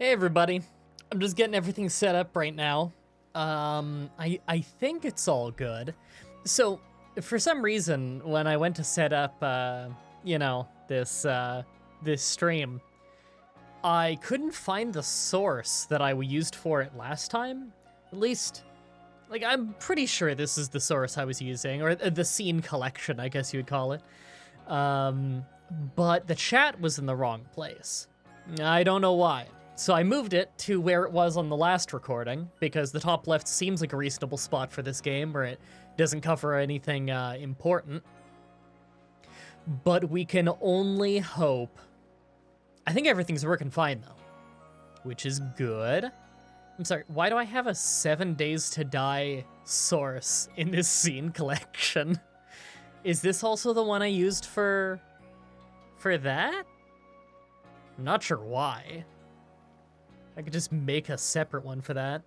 Hey everybody, I'm just getting everything set up right now. I think it's all good. So, for some reason, when I went to set up, this stream, I couldn't find the source that I used for it last time. At least, like, I'm pretty sure this is the source I was using, or the scene collection, I guess you would call it. But the chat was in the wrong place. I don't know why. So I moved it to where it was on the last recording, because the top left seems like a reasonable spot for this game, where it doesn't cover anything important. But we can only hope. I think everything's working fine, though, which is good. I'm sorry, why do I have a 7 Days to Die source in this scene collection? Is this also the one I used for that? I'm not sure why. I could just make a separate one for that.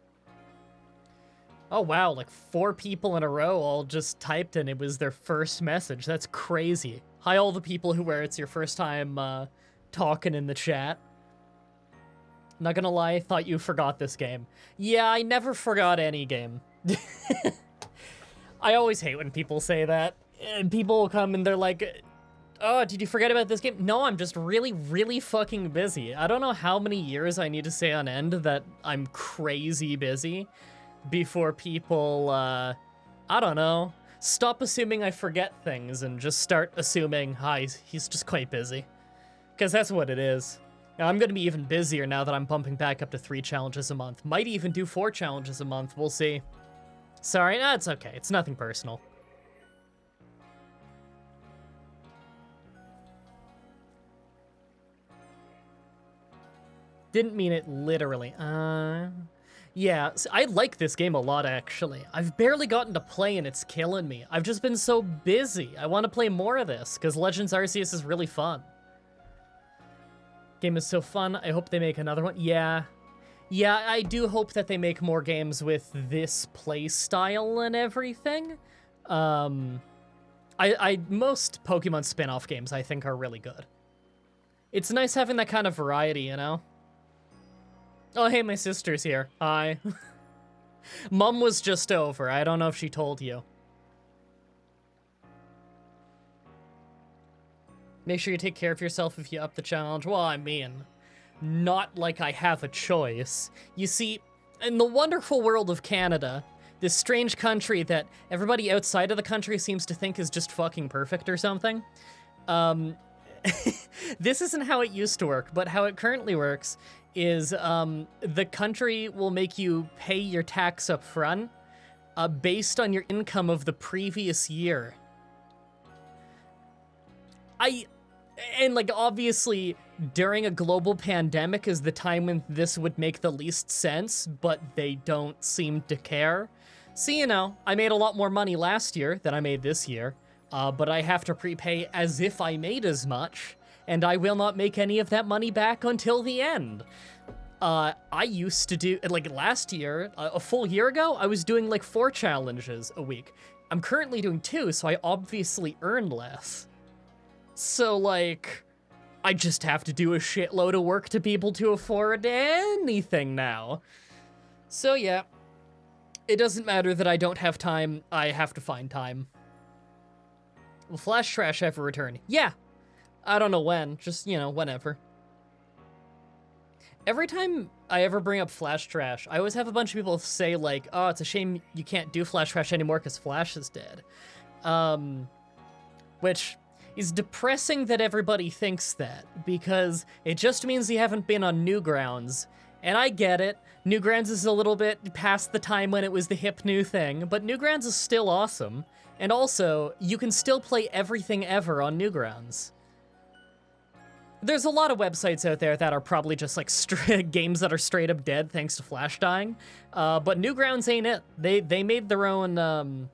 Oh wow, like 4 people in a row all just typed and it was their first message. That's crazy. Hi all the people where it's your first time talking in the chat. Not gonna lie, thought you forgot this game. Yeah, I never forgot any game. I always hate when people say that. And people will come and they're like, oh, did you forget about this game? No, I'm just really, really fucking busy. I don't know how many years I need to say on end that I'm crazy busy before people, I don't know, stop assuming I forget things and just start assuming, hi, he's just quite busy. Because that's what it is. Now, I'm going to be even busier now that I'm bumping back up to 3 challenges a month. Might even do 4 challenges a month, we'll see. Sorry, no, it's okay. It's nothing personal. Didn't mean it literally. Yeah, I like this game a lot, actually. I've barely gotten to play and it's killing me. I've just been so busy. I want to play more of this, because Legends Arceus is really fun. Game is so fun. I hope they make another one. Yeah, I do hope that they make more games with this play style and everything. Most Pokemon spin-off games, I think, are really good. It's nice having that kind of variety, you know? Oh, hey, my sister's here. Hi. Mom was just over. I don't know if she told you. Make sure you take care of yourself if you up the challenge. Well, I mean, not like I have a choice. You see, in the wonderful world of Canada, this strange country that everybody outside of the country seems to think is just fucking perfect or something, this isn't how it used to work, but how it currently works is the country will make you pay your tax up front based on your income of the previous year. And like, obviously, during a global pandemic is the time when this would make the least sense, but they don't seem to care. So, you know, I made a lot more money last year than I made this year, but I have to prepay as if I made as much, and I will not make any of that money back until the end. I used to do, like last year, a full year ago, I was doing like 4 challenges a week. I'm currently doing 2, so I obviously earn less. So, like, I just have to do a shitload of work to be able to afford anything now. So, yeah. It doesn't matter that I don't have time, I have to find time. Will Flash Trash ever return? Yeah. I don't know when, just, you know, whenever. Every time I ever bring up Flash Trash, I always have a bunch of people say, like, oh, it's a shame you can't do Flash Trash anymore because Flash is dead. Which is depressing that everybody thinks that, because it just means you haven't been on Newgrounds. And I get it, Newgrounds is a little bit past the time when it was the hip new thing, but Newgrounds is still awesome. And also, you can still play everything ever on Newgrounds. There's a lot of websites out there that are probably just like games that are straight up dead thanks to Flash dying, but Newgrounds ain't it. They made their own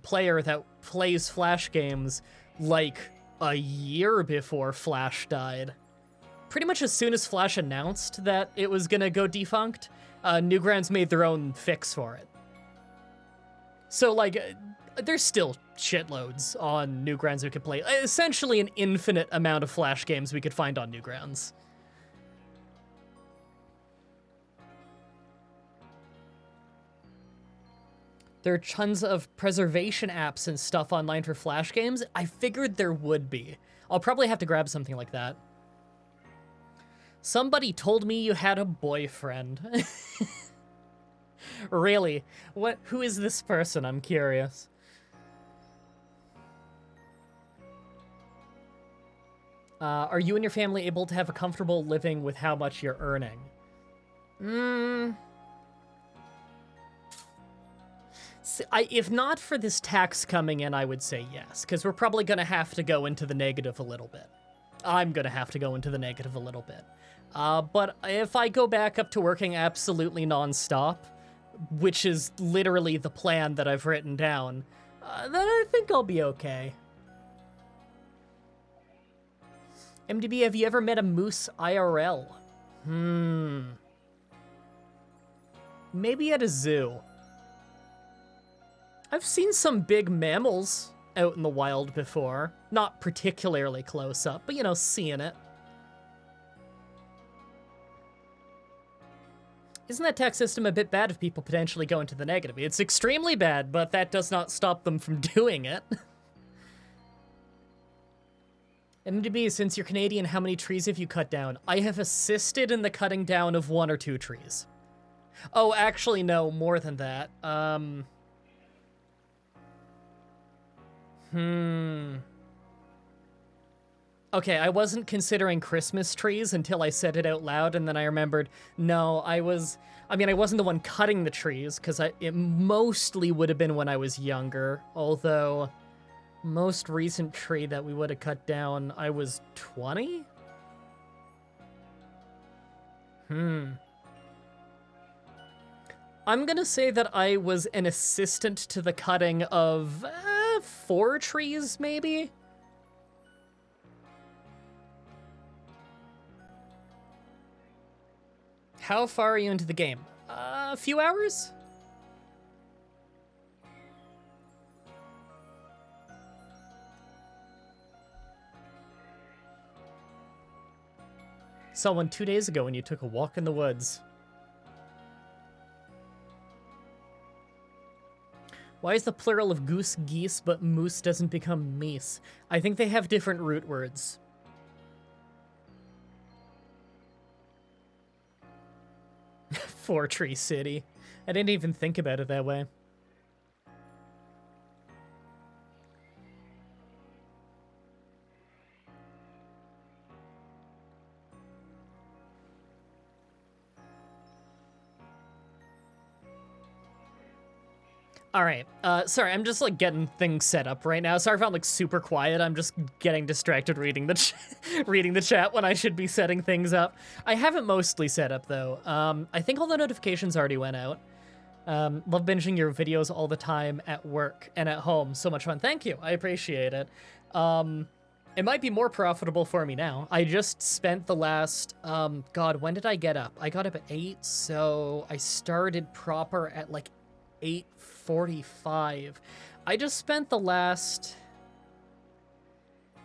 player that plays Flash games like a year before Flash died. Pretty much as soon as Flash announced that it was gonna go defunct, Newgrounds made their own fix for it. So, like, there's still shitloads on Newgrounds we could play. Essentially an infinite amount of Flash games we could find on Newgrounds. There are tons of preservation apps and stuff online for Flash games. I figured there would be. I'll probably have to grab something like that. Somebody told me you had a boyfriend. Really? What? Who is this person? I'm curious. Are you and your family able to have a comfortable living with how much you're earning? If not for this tax coming in, I would say yes, because we're probably going to have to go into the negative a little bit. I'm going to have to go into the negative a little bit. But if I go back up to working absolutely nonstop, which is literally the plan that I've written down, then I think I'll be okay. MDB, have you ever met a moose IRL? Maybe at a zoo. I've seen some big mammals out in the wild before. Not particularly close up, but, you know, seeing it. Isn't that tax system a bit bad if people potentially go into the negative? It's extremely bad, but that does not stop them from doing it. MDB, since you're Canadian, how many trees have you cut down? I have assisted in the cutting down of 1 or 2 trees. Oh, actually, no, more than that. Okay, I wasn't considering Christmas trees until I said it out loud, and then I remembered, no, I wasn't the one cutting the trees, because it mostly would have been when I was younger, although most recent tree that we would have cut down, I was 20? I'm gonna say that I was an assistant to the cutting of 4 trees, maybe? How far are you into the game? A few hours? Saw one 2 days ago when you took a walk in the woods. Why is the plural of goose geese, but moose doesn't become meese? I think they have different root words. Four Tree City. I didn't even think about it that way. All right, sorry, I'm just like getting things set up right now. Sorry if I'm like super quiet. I'm just getting distracted reading the reading the chat when I should be setting things up. I have it mostly set up though. I think all the notifications already went out. Love binging your videos all the time at work and at home. So much fun. Thank you. I appreciate it. It might be more profitable for me now. I just spent the last, God, when did I get up? I got up at 8, so I started proper at like 8:45. I just spent the last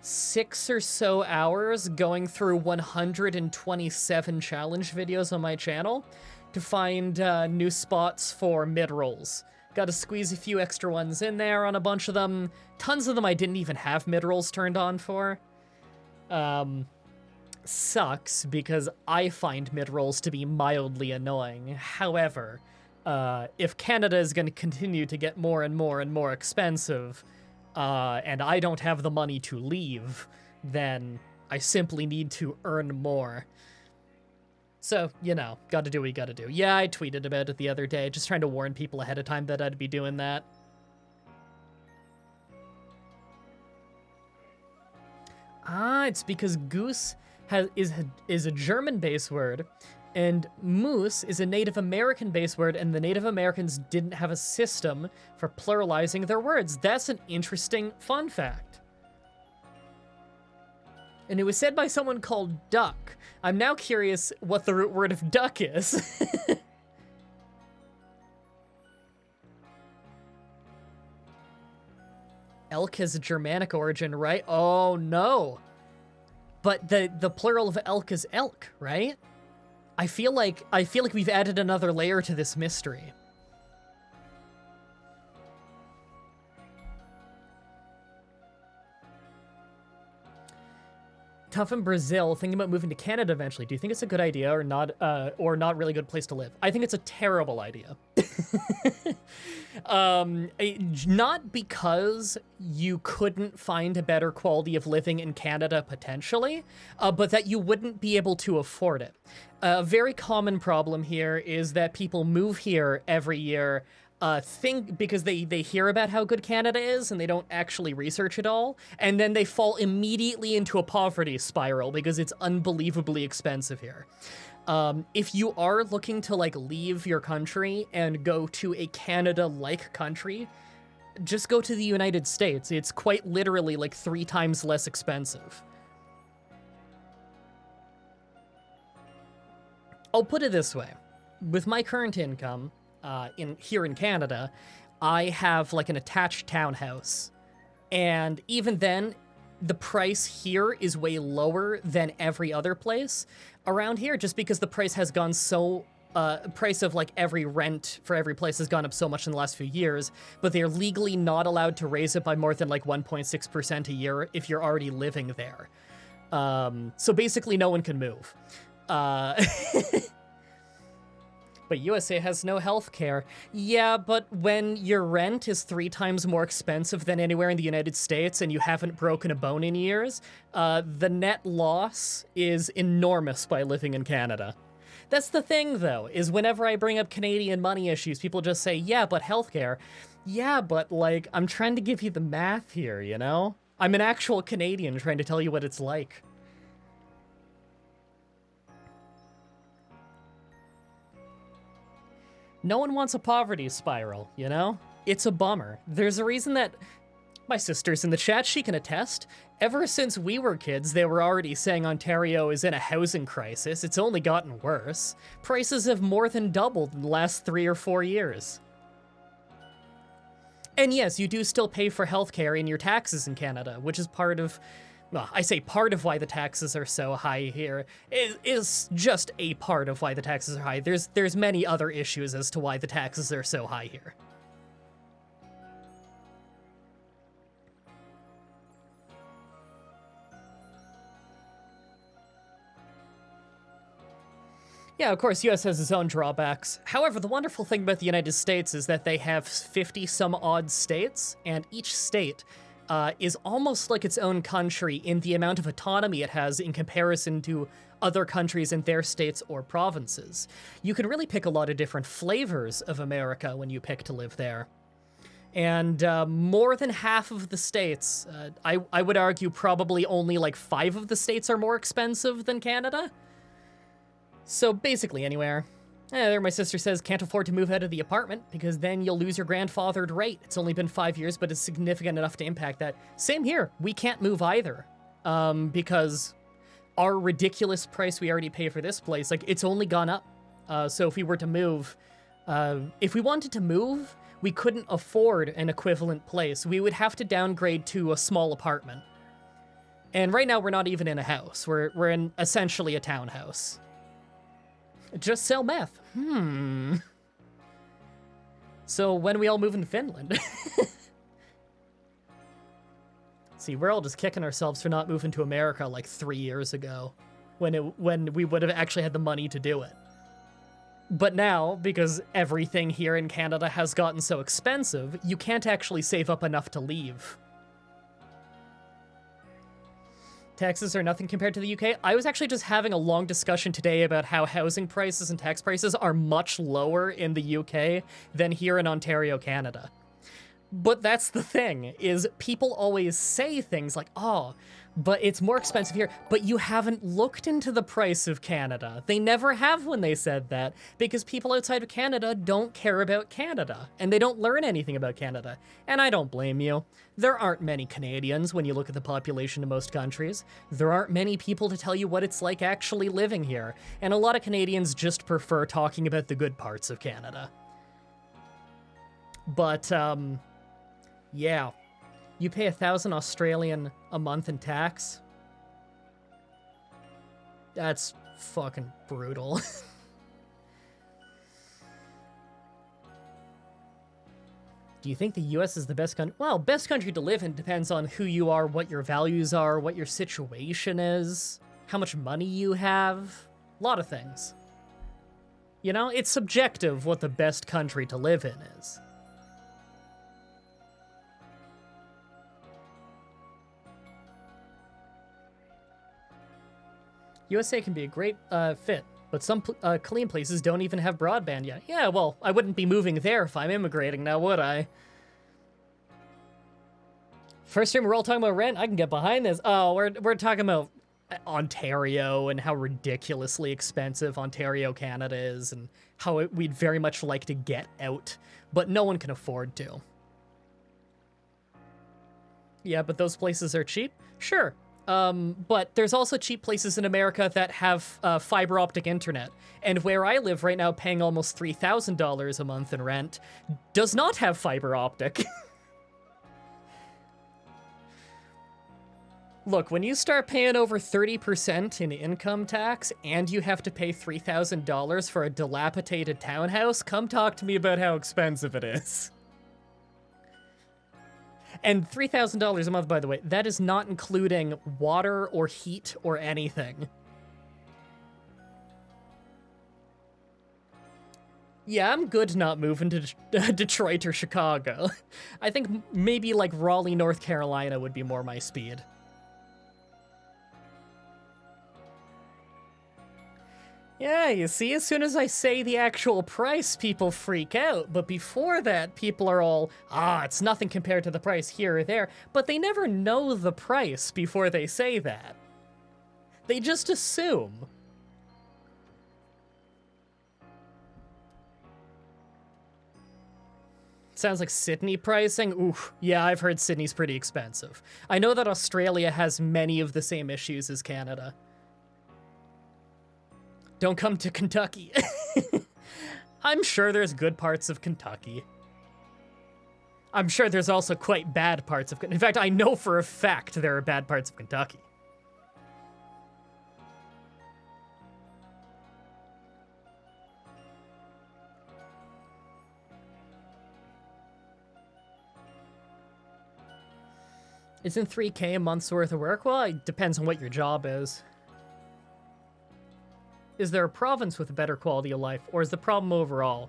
6 or so hours going through 127 challenge videos on my channel to find new spots for mid-rolls. Got to squeeze a few extra ones in there on a bunch of them. Tons of them I didn't even have mid-rolls turned on for. Sucks because I find mid-rolls to be mildly annoying. However, if Canada is going to continue to get more and more and more expensive, and I don't have the money to leave, then I simply need to earn more. So, you know, gotta do what you gotta do. Yeah, I tweeted about it the other day, just trying to warn people ahead of time that I'd be doing that. Ah, it's because goose is a German base word, and moose is a Native American base word, and the Native Americans didn't have a system for pluralizing their words. That's an interesting fun fact. And it was said by someone called Duck. I'm now curious what the root word of duck is. Elk has a Germanic origin, right? Oh no. But the plural of elk is elk, right? I feel like we've added another layer to this mystery. tough in Brazil, thinking about moving to Canada eventually. Do you think it's a good idea or not really good place to live? I think it's a terrible idea. Not because you couldn't find a better quality of living in Canada potentially, but that you wouldn't be able to afford it. A very common problem here is that people move here every year because they hear about how good Canada is and they don't actually research it all, and then they fall immediately into a poverty spiral because it's unbelievably expensive here. If you are looking to like leave your country and go to a Canada-like country, just go to the United States. It's quite literally like 3 times less expensive. I'll put it this way. With my current income, here in Canada, I have like an attached townhouse. And even then, the price here is way lower than every other place around here, just because the price has gone so, price of like every rent for every place has gone up so much in the last few years, but they're legally not allowed to raise it by more than like 1.6% a year if you're already living there. So basically no one can move. But USA has no health care. Yeah, but when your rent is 3 times more expensive than anywhere in the United States and you haven't broken a bone in years, the net loss is enormous by living in Canada. That's the thing, though, is whenever I bring up Canadian money issues, people just say, yeah, but healthcare. Yeah, but, like, I'm trying to give you the math here, you know? I'm an actual Canadian trying to tell you what it's like. No one wants a poverty spiral, you know? It's a bummer. There's a reason that my sister's in the chat, she can attest. Ever since we were kids, they were already saying Ontario is in a housing crisis. It's only gotten worse. Prices have more than doubled in the last 3 or 4 years. And yes, you do still pay for healthcare in your taxes in Canada, which is part of, well, I say part of why the taxes are so high here. It is just a part of why the taxes are high. There's many other issues as to why the taxes are so high here. Yeah, of course, US has its own drawbacks. However, the wonderful thing about the United States is that they have 50-some-odd states, and each state is almost like its own country in the amount of autonomy it has in comparison to other countries in their states or provinces. You can really pick a lot of different flavors of America when you pick to live there. And more than half of the states, I would argue probably only like 5 of the states are more expensive than Canada. So basically anywhere. There my sister says, can't afford to move out of the apartment because then you'll lose your grandfathered rate. It's only been 5 years, but it's significant enough to impact that. Same here. We can't move either because our ridiculous price we already pay for this place, like it's only gone up. So if we were to move, if we wanted to move, we couldn't afford an equivalent place. We would have to downgrade to a small apartment. And right now we're not even in a house. We're in essentially a townhouse. Just sell meth. So when we all move into Finland? See, we're all just kicking ourselves for not moving to America like 3 years ago, when we would have actually had the money to do it. But now, because everything here in Canada has gotten so expensive, you can't actually save up enough to leave. Taxes are nothing compared to the UK. I was actually just having a long discussion today about how housing prices and tax prices are much lower in the UK than here in Ontario, Canada. But that's the thing, is people always say things like, oh, but it's more expensive here, but you haven't looked into the price of Canada. They never have when they said that, because people outside of Canada don't care about Canada, and they don't learn anything about Canada. And I don't blame you. There aren't many Canadians when you look at the population of most countries. There aren't many people to tell you what it's like actually living here, and a lot of Canadians just prefer talking about the good parts of Canada. But, yeah. You pay 1,000 Australian a month in tax? That's fucking brutal. Do you think the US is the best country? Well, best country to live in depends on who you are, what your values are, what your situation is, how much money you have. A lot of things. You know, it's subjective what the best country to live in is. USA can be a great fit, but some clean places don't even have broadband yet. Yeah, well, I wouldn't be moving there if I'm immigrating now, would I? First time we're all talking about rent, I can get behind this. Oh, we're talking about Ontario and how ridiculously expensive Ontario, Canada is, and how we'd very much like to get out, but no one can afford to. Yeah, but those places are cheap? Sure. But there's also cheap places in America that have fiber optic internet. And where I live right now, paying almost $3,000 a month in rent, does not have fiber optic. Look, when you start paying over 30% in income tax and you have to pay $3,000 for a dilapidated townhouse, come talk to me about how expensive it is. And $3,000 a month, by the way, that is not including water or heat or anything. Yeah, I'm good not moving to Detroit or Chicago. I think maybe like Raleigh, North Carolina would be more my speed. Yeah, you see, as soon as I say the actual price, people freak out. But before that, people are all, it's nothing compared to the price here or there. But they never know the price before they say that. They just assume. Sounds like Sydney pricing? Oof, yeah, I've heard Sydney's pretty expensive. I know that Australia has many of the same issues as Canada. Don't come to Kentucky. I'm sure there's good parts of Kentucky. I'm sure there's also quite bad parts of... In fact, I know for a fact there are bad parts of Kentucky. Isn't $3K a month's worth of work? Well, it depends on what your job is. Is there a province with a better quality of life, or is the problem overall?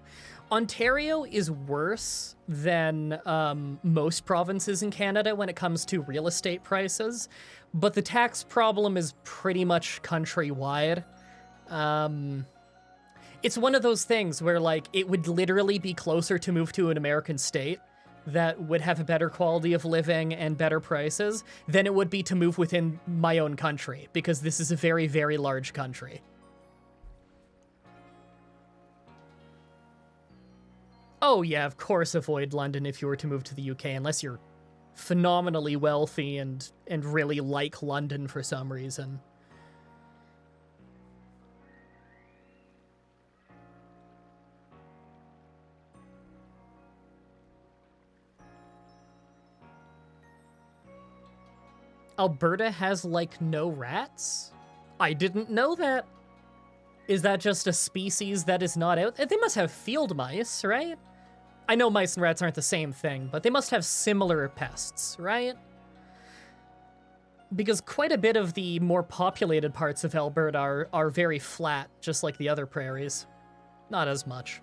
Ontario is worse than most provinces in Canada when it comes to real estate prices, but the tax problem is pretty much countrywide. It's one of those things where, like, it would literally be closer to move to an American state that would have a better quality of living and better prices than it would be to move within my own country, because this is a very, very large country. Oh yeah, of course avoid London if you were to move to the UK, unless you're phenomenally wealthy and really like London for some reason. Alberta has, like, no rats? I didn't know that. Is that just a species that is not out? They must have field mice, right? I know mice and rats aren't the same thing, but they must have similar pests, right? Because quite a bit of the more populated parts of Alberta are very flat, just like the other prairies. Not as much.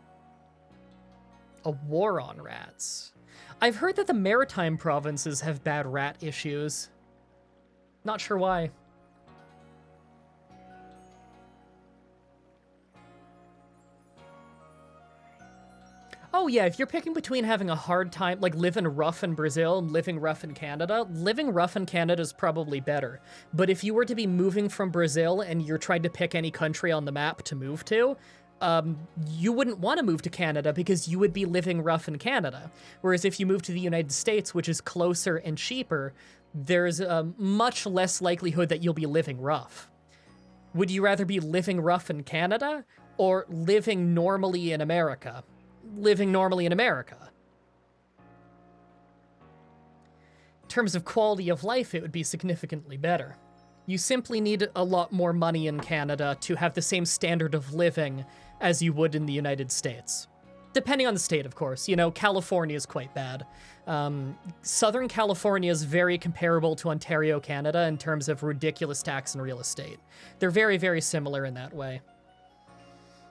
A war on rats. I've heard that the maritime provinces have bad rat issues. Not sure why. Oh yeah, if you're picking between having a hard time, like living rough in Brazil and living rough in Canada, living rough in Canada is probably better. But if you were to be moving from Brazil and you're trying to pick any country on the map to move to, you wouldn't want to move to Canada because you would be living rough in Canada. Whereas if you move to the United States, which is closer and cheaper, there's a much less likelihood that you'll be living rough. Would you rather be living rough in Canada or living normally in America? Living normally in America. In terms of quality of life, it would be significantly better. You simply need a lot more money in Canada to have the same standard of living as you would in the United States. depending on the state, of course. You know, California is quite bad. Southern California is very comparable to Ontario, Canada, in terms of ridiculous tax and real estate. They're very, very similar in that way.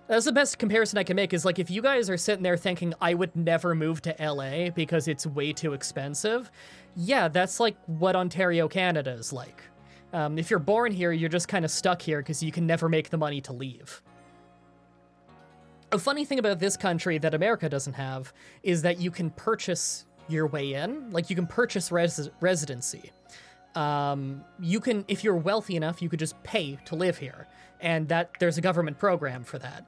That's the best comparison I can make, is like, if you guys are sitting there thinking, I would never move to LA because it's way too expensive, yeah, that's like what Ontario, Canada is like. If you're born here, you're just kind of stuck here because you can never make the money to leave. A funny thing about this country that America doesn't have is that you can purchase your way in. Like, you can purchase residency. You can, if you're wealthy enough, you could just pay to live here. And that there's a government program for that.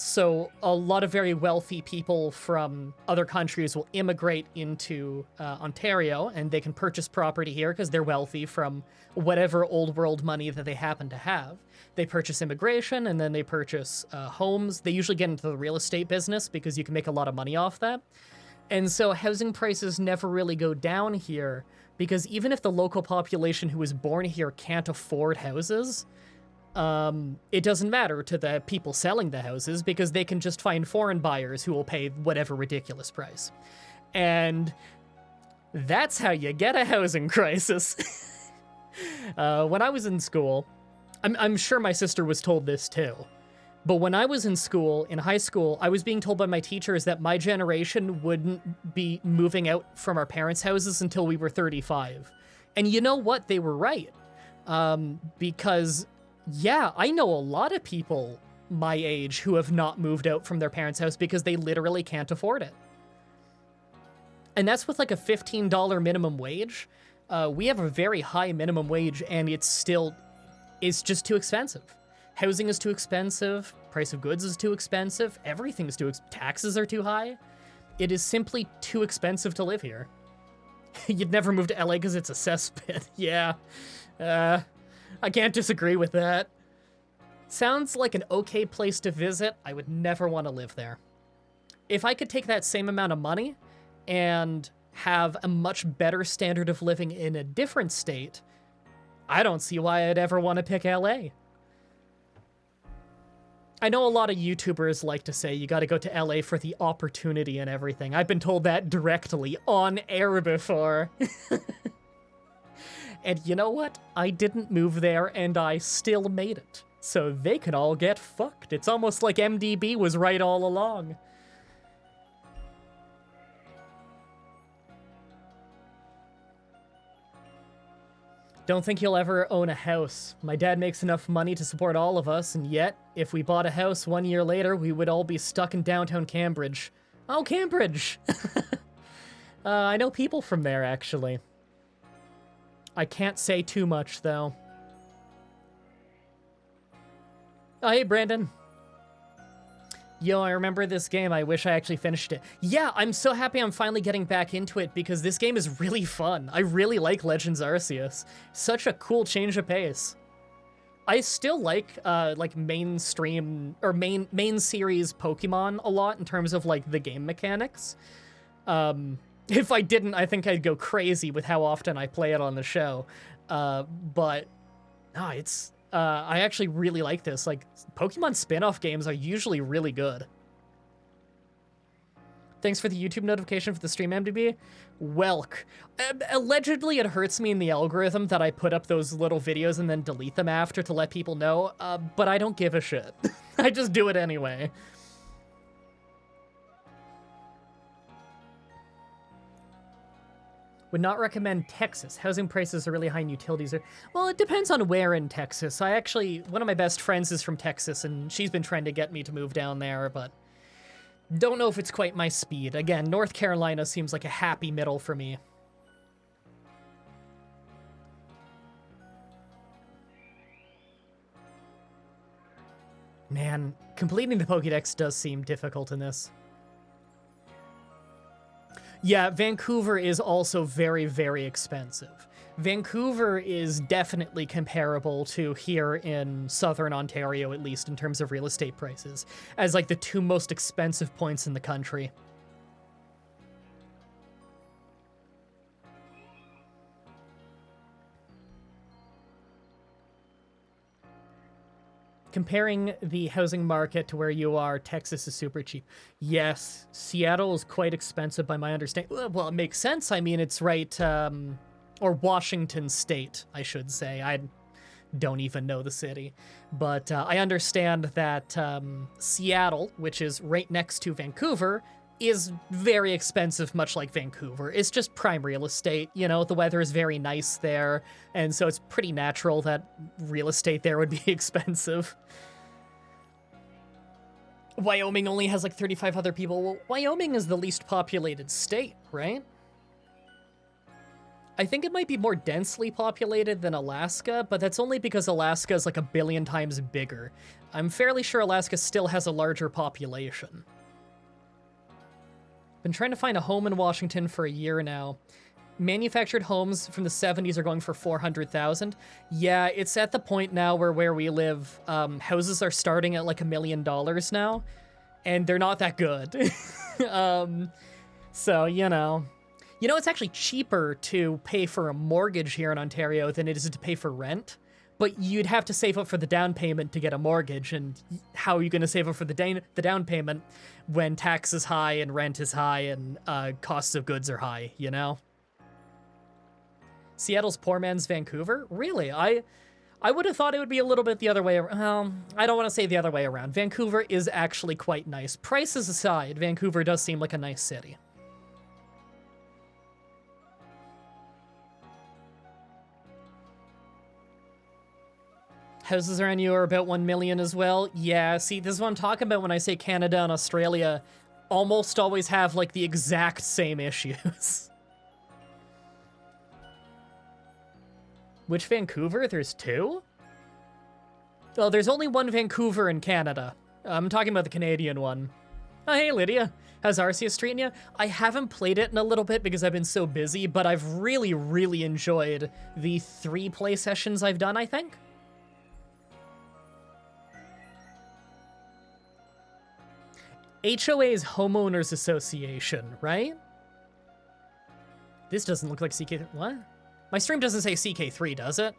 So a lot of very wealthy people from other countries will immigrate into Ontario, and they can purchase property here because they're wealthy from whatever old world money that they happen to have. They purchase immigration, and then they purchase homes. They usually get into the real estate business because you can make a lot of money off that. And so housing prices never really go down here, because even if the local population who was born here can't afford houses, it doesn't matter to the people selling the houses, because they can just find foreign buyers who will pay whatever ridiculous price. And that's how you get a housing crisis. When I was in school, I'm sure my sister was told this too, but when I was in school, in high school, I was being told by my teachers that my generation wouldn't be moving out from our parents' houses until we were 35. And you know what? They were right. Because, yeah, I know a lot of people my age who have not moved out from their parents' house because they literally can't afford it. And that's with like a $15 minimum wage. We have a very high minimum wage, and it's just too expensive. Housing is too expensive, price of goods is too expensive, everything's taxes are too high. It is simply too expensive to live here. You'd never move to LA because it's a cesspit. Yeah, I can't disagree with that. Sounds like an okay place to visit. I would never want to live there. If I could take that same amount of money and have a much better standard of living in a different state, I don't see why I'd ever want to pick LA. I know a lot of YouTubers like to say you gotta go to LA for the opportunity and everything. I've been told that directly on air before. And you know what? I didn't move there, and I still made it. So they can all get fucked. It's almost like MDB was right all along. Don't think he'll ever own a house. My dad makes enough money to support all of us, and yet, if we bought a house 1 year later, we would all be stuck in downtown Cambridge. Oh, Cambridge! I know people from there, actually. I can't say too much, though. Oh, hey, Brandon. Yo, I remember this game. I wish I actually finished it. Yeah, I'm so happy I'm finally getting back into it, because this game is really fun. I really like Legends Arceus. Such a cool change of pace. I still like mainstream, or main series Pokemon a lot in terms of, like, the game mechanics. If I didn't, I think I'd go crazy with how often I play it on the show. But, no, it's... I actually really like this. Like, Pokemon spin-off games are usually really good. Thanks for the YouTube notification for the stream, MDB. Welk. Allegedly, it hurts me in the algorithm that I put up those little videos and then delete them after to let people know, but I don't give a shit. I just do it anyway. Would not recommend Texas. Housing prices are really high and utilities are... Well, it depends on where in Texas. One of my best friends is from Texas, and she's been trying to get me to move down there, but don't know if it's quite my speed. Again, North Carolina seems like a happy middle for me. Man, completing the Pokédex does seem difficult in this. Yeah, Vancouver is also very, very expensive. Vancouver is definitely comparable to here in southern Ontario, at least in terms of real estate prices, as like the two most expensive points in the country. comparing the housing market to where you are, Texas is super cheap. Yes, Seattle is quite expensive by my understanding. Well, it makes sense. I mean, it's right, or Washington State, I should say. I don't even know the city. But I understand that Seattle, which is right next to Vancouver, is very expensive, much like Vancouver. It's just prime real estate, you know, the weather is very nice there, and so it's pretty natural that real estate there would be expensive. Wyoming only has like 35 other people. Well, Wyoming is the least populated state, right? I think it might be more densely populated than Alaska, but that's only because Alaska is like 1 billion times bigger. I'm fairly sure Alaska still has a larger population. Been trying to find a home in Washington for a year now. Manufactured homes from the 70s are going for $400,000. Yeah, it's at the point now where we live, houses are starting at like $1 million now, and they're not that good. So, you know, it's actually cheaper to pay for a mortgage here in Ontario than it is to pay for rent. But you'd have to save up for the down payment to get a mortgage, and how are you going to save up for the down payment when tax is high and rent is high and costs of goods are high, you know? Seattle's poor man's Vancouver? Really? I would have thought it would be a little bit the other way around. Well, I don't want to say the other way around. Vancouver is actually quite nice. Prices aside, Vancouver does seem like a nice city. Houses around you are about 1 million as well. Yeah, see, this is what I'm talking about when I say Canada and Australia almost always have, like, the exact same issues. Which Vancouver? There's 2? Well, there's only one Vancouver in Canada. I'm talking about the Canadian one. Oh, hey, Lydia. How's Arceus treating you? I haven't played it in a little bit because I've been so busy, but I've really, really enjoyed the 3 play sessions I've done, I think. HOA's Homeowners Association, right? This doesn't look like CK3. What? My stream doesn't say CK3, does it?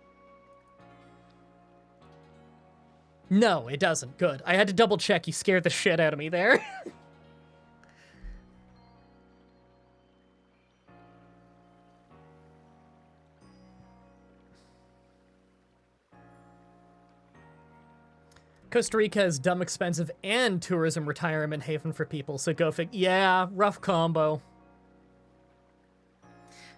No, it doesn't. Good. I had to double check. You scared the shit out of me there. Costa Rica is dumb expensive and tourism retirement haven for people, so go fig. Yeah, rough combo.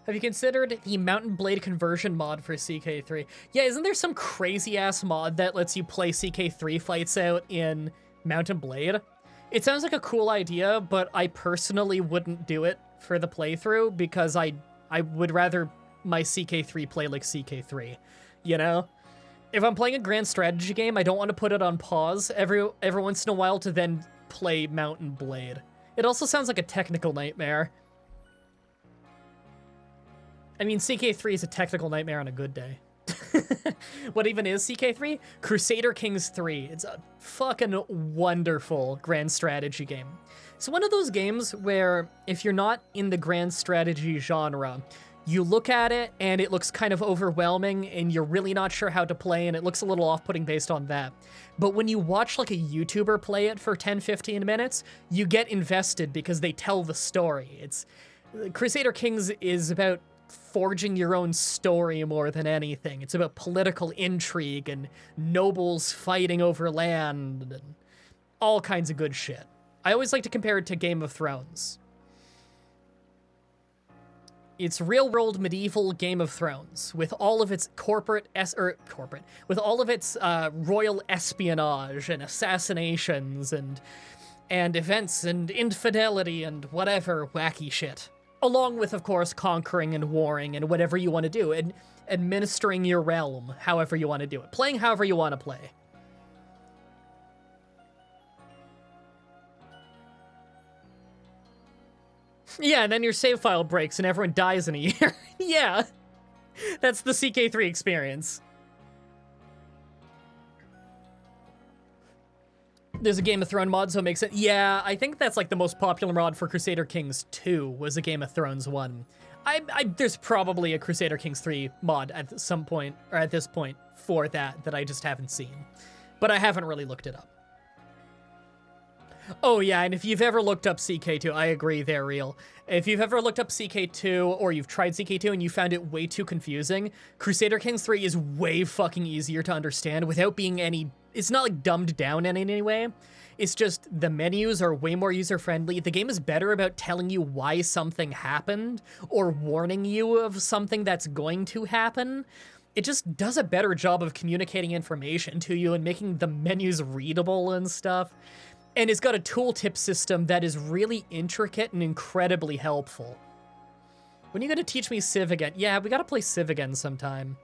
Have you considered the Mountain Blade conversion mod for CK3? Yeah, isn't there some crazy-ass mod that lets you play CK3 fights out in Mountain Blade? It sounds like a cool idea, but I personally wouldn't do it for the playthrough because I would rather my CK3 play like CK3, you know? If I'm playing a grand strategy game, I don't want to put it on pause every once in a while to then play Mountain Blade. It also sounds like a technical nightmare. I mean, CK3 is a technical nightmare on a good day. What even is CK3? Crusader Kings 3. It's a fucking wonderful grand strategy game. It's one of those games where if you're not in the grand strategy genre, you look at it and it looks kind of overwhelming and you're really not sure how to play and it looks a little off-putting based on that. But when you watch like a YouTuber play it for 10-15 minutes, you get invested because they tell the story. Crusader Kings is about forging your own story more than anything. It's about political intrigue and nobles fighting over land and all kinds of good shit. I always like to compare it to Game of Thrones. It's real-world medieval Game of Thrones with all of its with all of its royal espionage and assassinations and events and infidelity and whatever wacky shit. Along with, of course, conquering and warring and whatever you want to do and administering your realm however you want to do it. Playing however you want to play. Yeah, and then your save file breaks and everyone dies in a year. Yeah, that's the CK3 experience. There's a Game of Thrones mod, so it makes it. Yeah, I think that's like the most popular mod for Crusader Kings 2 was a Game of Thrones one. There's probably a Crusader Kings 3 mod at some point, or at this point, for that I just haven't seen. but I haven't really looked it up. Oh yeah, and if you've ever looked up CK2, I agree, they're real. If you've ever looked up CK2 or you've tried CK2 and you found it way too confusing, Crusader Kings 3 is way fucking easier to understand without being any... It's not like dumbed down in any way. It's just the menus are way more user-friendly. The game is better about telling you why something happened or warning you of something that's going to happen. It just does a better job of communicating information to you and making the menus readable and stuff. And it's got a tooltip system that is really intricate and incredibly helpful. When are you gonna teach me Civ again? Yeah, we gotta play Civ again sometime.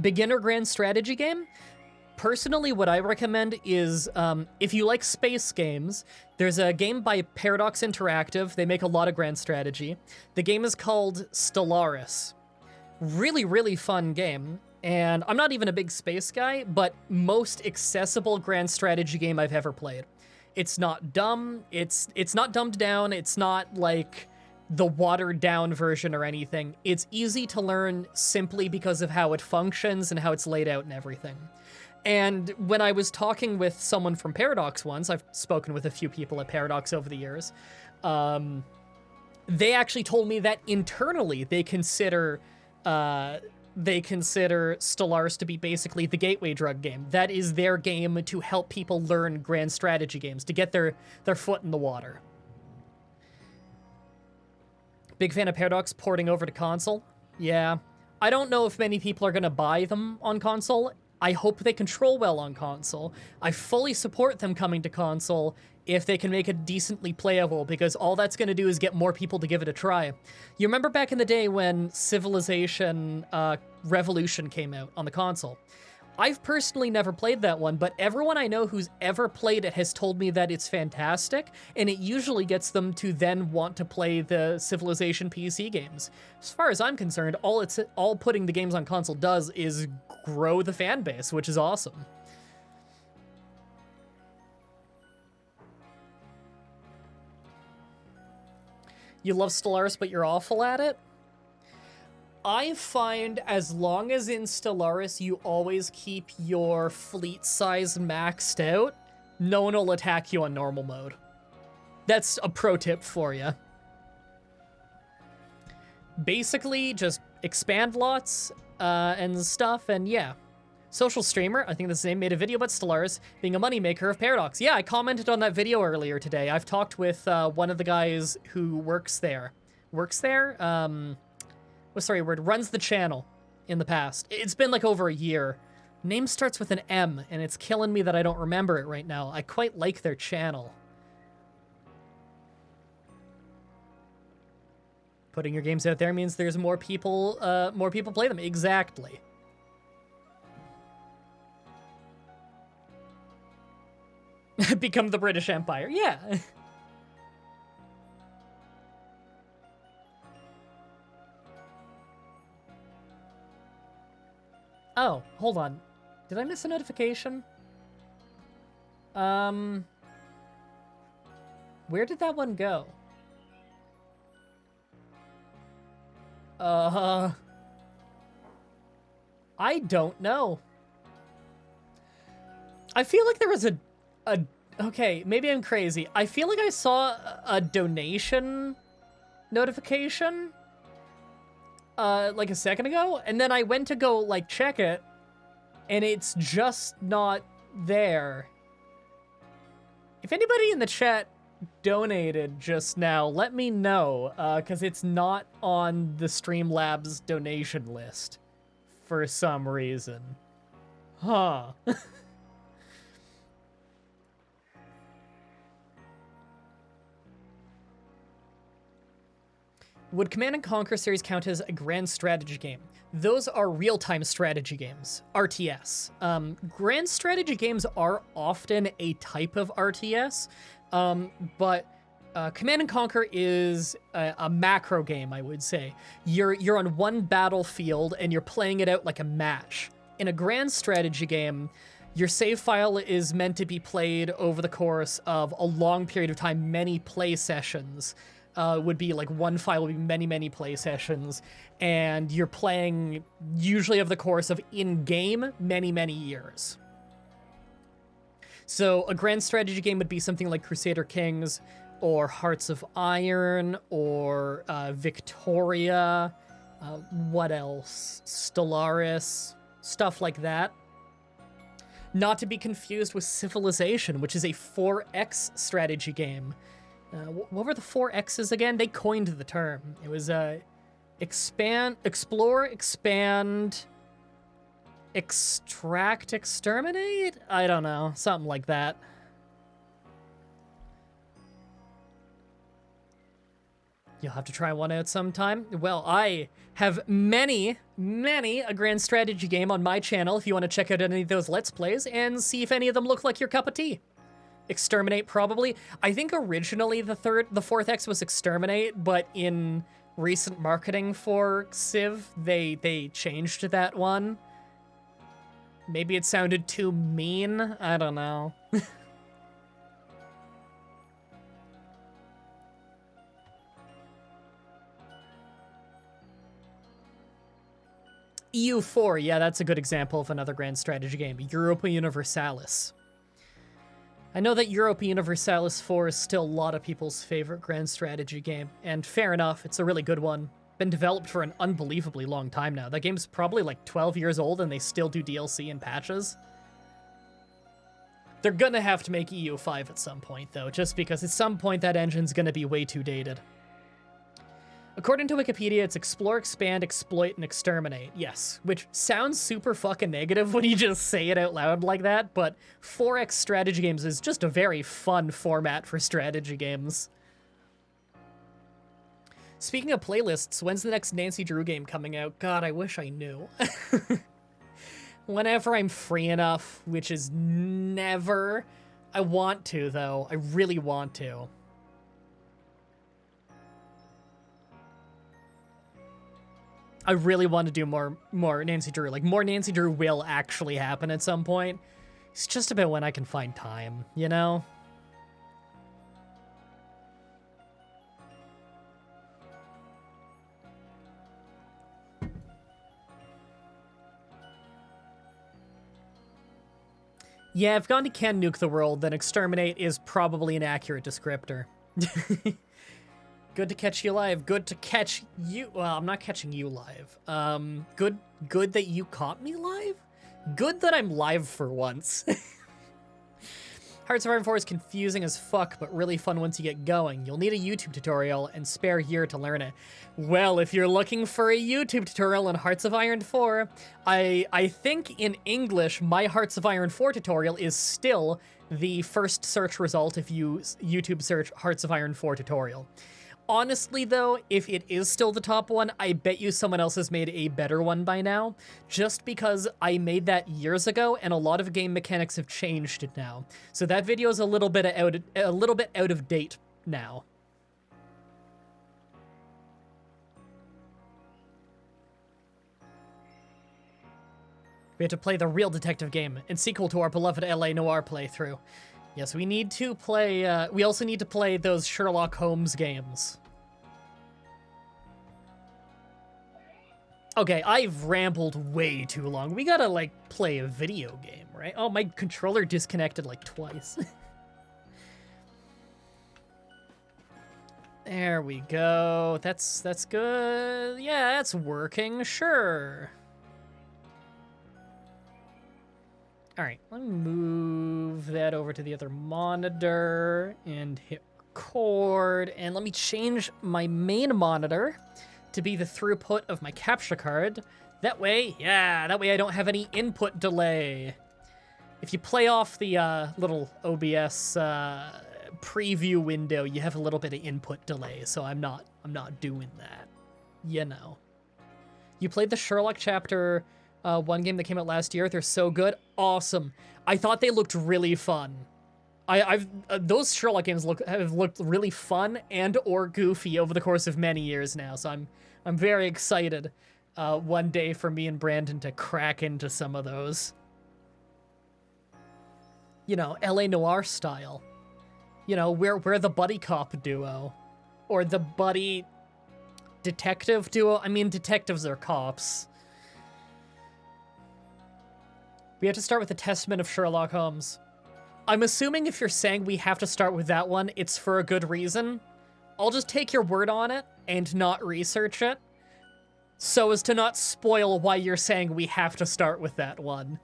Beginner grand strategy game? Personally, what I recommend is, if you like space games, there's a game by Paradox Interactive. They make a lot of grand strategy. The game is called Stellaris. Really, really fun game. And I'm not even a big space guy, but most accessible grand strategy game I've ever played. It's not dumb, it's not dumbed down, it's not like the watered down version or anything. It's easy to learn simply because of how it functions and how it's laid out and everything. And when I was talking with someone from Paradox once, I've spoken with a few people at Paradox over the years, they actually told me that internally they consider Stellaris to be basically the gateway drug game. That is their game to help people learn grand strategy games, to get their foot in the water. Big fan of Paradox porting over to console. Yeah. I don't know if many people are going to buy them on console. I hope they control well on console. I fully support them coming to console if they can make it decently playable, because all that's going to do is get more people to give it a try. You remember back in the day when Civilization Revolution came out on the console? I've personally never played that one, but everyone I know who's ever played it has told me that it's fantastic, and it usually gets them to then want to play the Civilization PC games. As far as I'm concerned, all putting the games on console does is grow the fan base, which is awesome. You love Stellaris, but you're awful at it? I find as long as in Stellaris you always keep your fleet size maxed out, no one will attack you on normal mode. That's a pro tip for you. Basically, just expand lots and stuff, and yeah. Social Streamer, I think that's his name, made a video about Stellaris being a moneymaker of Paradox. Yeah, I commented on that video earlier today. I've talked with one of the guys who works there. Works there? Runs the channel in the past. It's been like over a year. Name starts with an M, and it's killing me that I don't remember it right now. I quite like their channel. Putting your games out there means there's more people play them. Exactly. Become the British Empire. Yeah. Oh, hold on. Did I miss a notification? Where did that one go? I don't know. I feel like there was okay, maybe I'm crazy. I feel like I saw a donation notification like a second ago, and then I went to go like check it, and it's just not there. If anybody in the chat donated just now, let me know, because it's not on the Streamlabs donation list for some reason. Huh. Would Command & Conquer series count as a grand strategy game? Those are real-time strategy games, RTS. Grand strategy games are often a type of RTS, but Command & Conquer is a macro game, I would say. You're on one battlefield and you're playing it out like a match. In a grand strategy game, your save file is meant to be played over the course of a long period of time, many play sessions. would be like one file would be many play sessions, and you're playing usually over the course of in-game many years. So a grand strategy game would be something like Crusader Kings, or Hearts of Iron, or Victoria, what else? Stellaris, stuff like that. Not to be confused with Civilization, which is a 4X strategy game. What were the 4Xs again? They coined the term. It was explore, expand, extract, exterminate? I don't know, something like that. You'll have to try one out sometime. Well, I have many a grand strategy game on my channel if you want to check out any of those Let's Plays and see if any of them look like your cup of tea. Exterminate, probably. I think originally the 4th X was Exterminate, but in recent marketing for Civ, they changed that one. Maybe it sounded too mean? I don't know. EU4, yeah, that's a good example of another grand strategy game. Europa Universalis. I know that Europa Universalis 4 is still a lot of people's favorite grand strategy game, and fair enough, it's a really good one. Been developed for an unbelievably long time now. That game's probably like 12 years old and they still do DLC and patches. They're gonna have to make EU5 at some point though, just because at some point that engine's gonna be way too dated. According to Wikipedia, it's explore, expand, exploit, and exterminate. Yes, which sounds super fucking negative when you just say it out loud like that, but 4X strategy games is just a very fun format for strategy games. Speaking of playlists, when's the next Nancy Drew game coming out? God, I wish I knew. Whenever I'm free enough, which is never. I want to, though. I really want to. I really want to do more Nancy Drew. Like, more Nancy Drew will actually happen at some point. It's just about when I can find time, you know? Yeah, if Gandhi can nuke the world, then exterminate is probably an accurate descriptor. Good to catch you live. Good to catch you. Well, I'm not catching you live. Good that you caught me live? Good that I'm live for once. Hearts of Iron 4 is confusing as fuck, but really fun once you get going. You'll need a YouTube tutorial and spare year to learn it. Well, if you're looking for a YouTube tutorial on Hearts of Iron 4, I think in English, my Hearts of Iron 4 tutorial is still the first search result if you YouTube search Hearts of Iron 4 tutorial. Honestly, though, if it is still the top one, I bet you someone else has made a better one by now, just because I made that years ago, and a lot of game mechanics have changed now. So that video is a little bit out of date now. We have to play the real detective game, and sequel to our beloved LA Noire playthrough. Yes, we need to play, we also need to play those Sherlock Holmes games. Okay, I've rambled way too long. We gotta, like, play a video game, right? Oh, my controller disconnected, like, twice. There we go. That's good. Yeah, that's working, sure. All right, let me move that over to the other monitor and hit record. And let me change my main monitor to be the throughput of my capture card. That way I don't have any input delay. If you play off the little OBS preview window, you have a little bit of input delay, so I'm not doing that. You know. You played the Sherlock chapter one game that came out last year. They're so good. Awesome. I thought they looked really fun. Those Sherlock games have looked really fun and or goofy over the course of many years now. So I'm very excited one day for me and Brandon to crack into some of those. You know, LA Noire style. You know, we're the buddy cop duo. Or the buddy detective duo. I mean, detectives are cops. We have to start with the Testament of Sherlock Holmes. I'm assuming if you're saying we have to start with that one, it's for a good reason. I'll just take your word on it and not research it, so as to not spoil why you're saying we have to start with that one.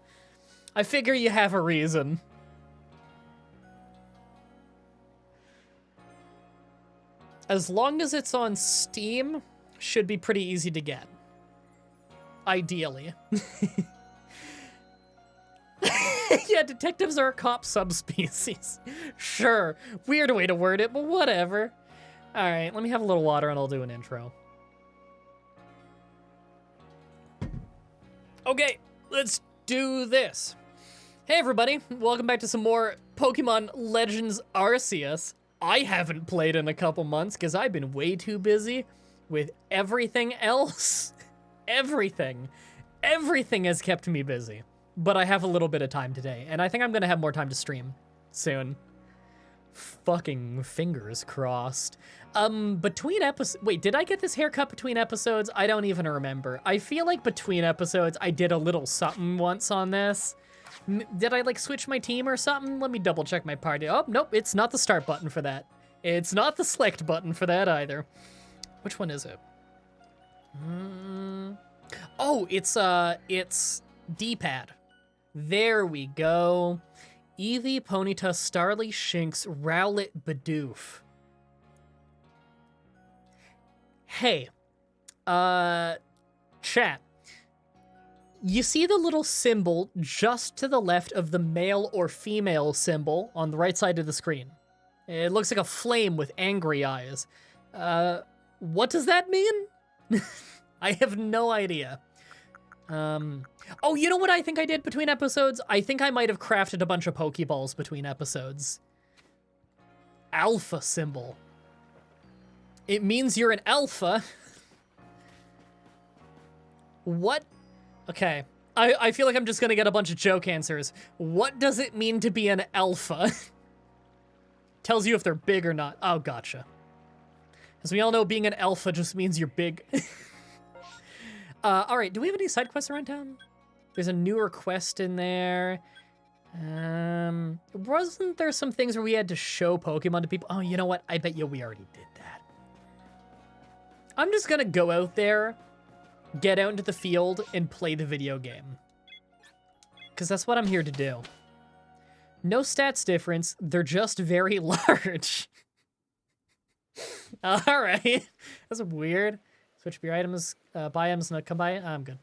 I figure you have a reason. As long as it's on Steam, should be pretty easy to get. Ideally. Yeah, detectives are a cop subspecies. Sure, weird way to word it, but whatever. All right, let me have a little water and I'll do an intro. Okay, let's do this. Hey everybody, welcome back to some more Pokemon Legends Arceus. I haven't played in a couple months because I've been way too busy with everything else. Everything has kept me busy. But I have a little bit of time today, and I think I'm gonna have more time to stream soon. Fucking fingers crossed. Between episodes, wait, did I get this haircut between episodes? I don't even remember. I feel like between episodes, I did a little something once on this. Did I like switch my team or something? Let me double check my party. Oh, nope, it's not the start button for that. It's not the select button for that either. Which one is it? Oh, it's D-pad. There we go. Eevee, Ponyta, Starly, Shinx, Rowlet, Bidoof. Hey, chat. You see the little symbol just to the left of the male or female symbol on the right side of the screen? It looks like a flame with angry eyes. What does that mean? I have no idea. Oh, you know what I think I did between episodes? I think I might have crafted a bunch of Pokeballs between episodes. Alpha symbol. It means you're an alpha. What? Okay. I feel like I'm just gonna get a bunch of joke answers. What does it mean to be an alpha? Tells you if they're big or not. Oh, gotcha. As we all know, being an alpha just means you're big. All right, do we have any side quests around town? There's a newer quest in there. Wasn't there some things where we had to show Pokemon to people? Oh, you know what? I bet you we already did that. I'm just gonna go out there, get out into the field, and play the video game. Because that's what I'm here to do. No stats difference, they're just very large. All right, that's weird. Switch your items, buy items, not come by. I'm good.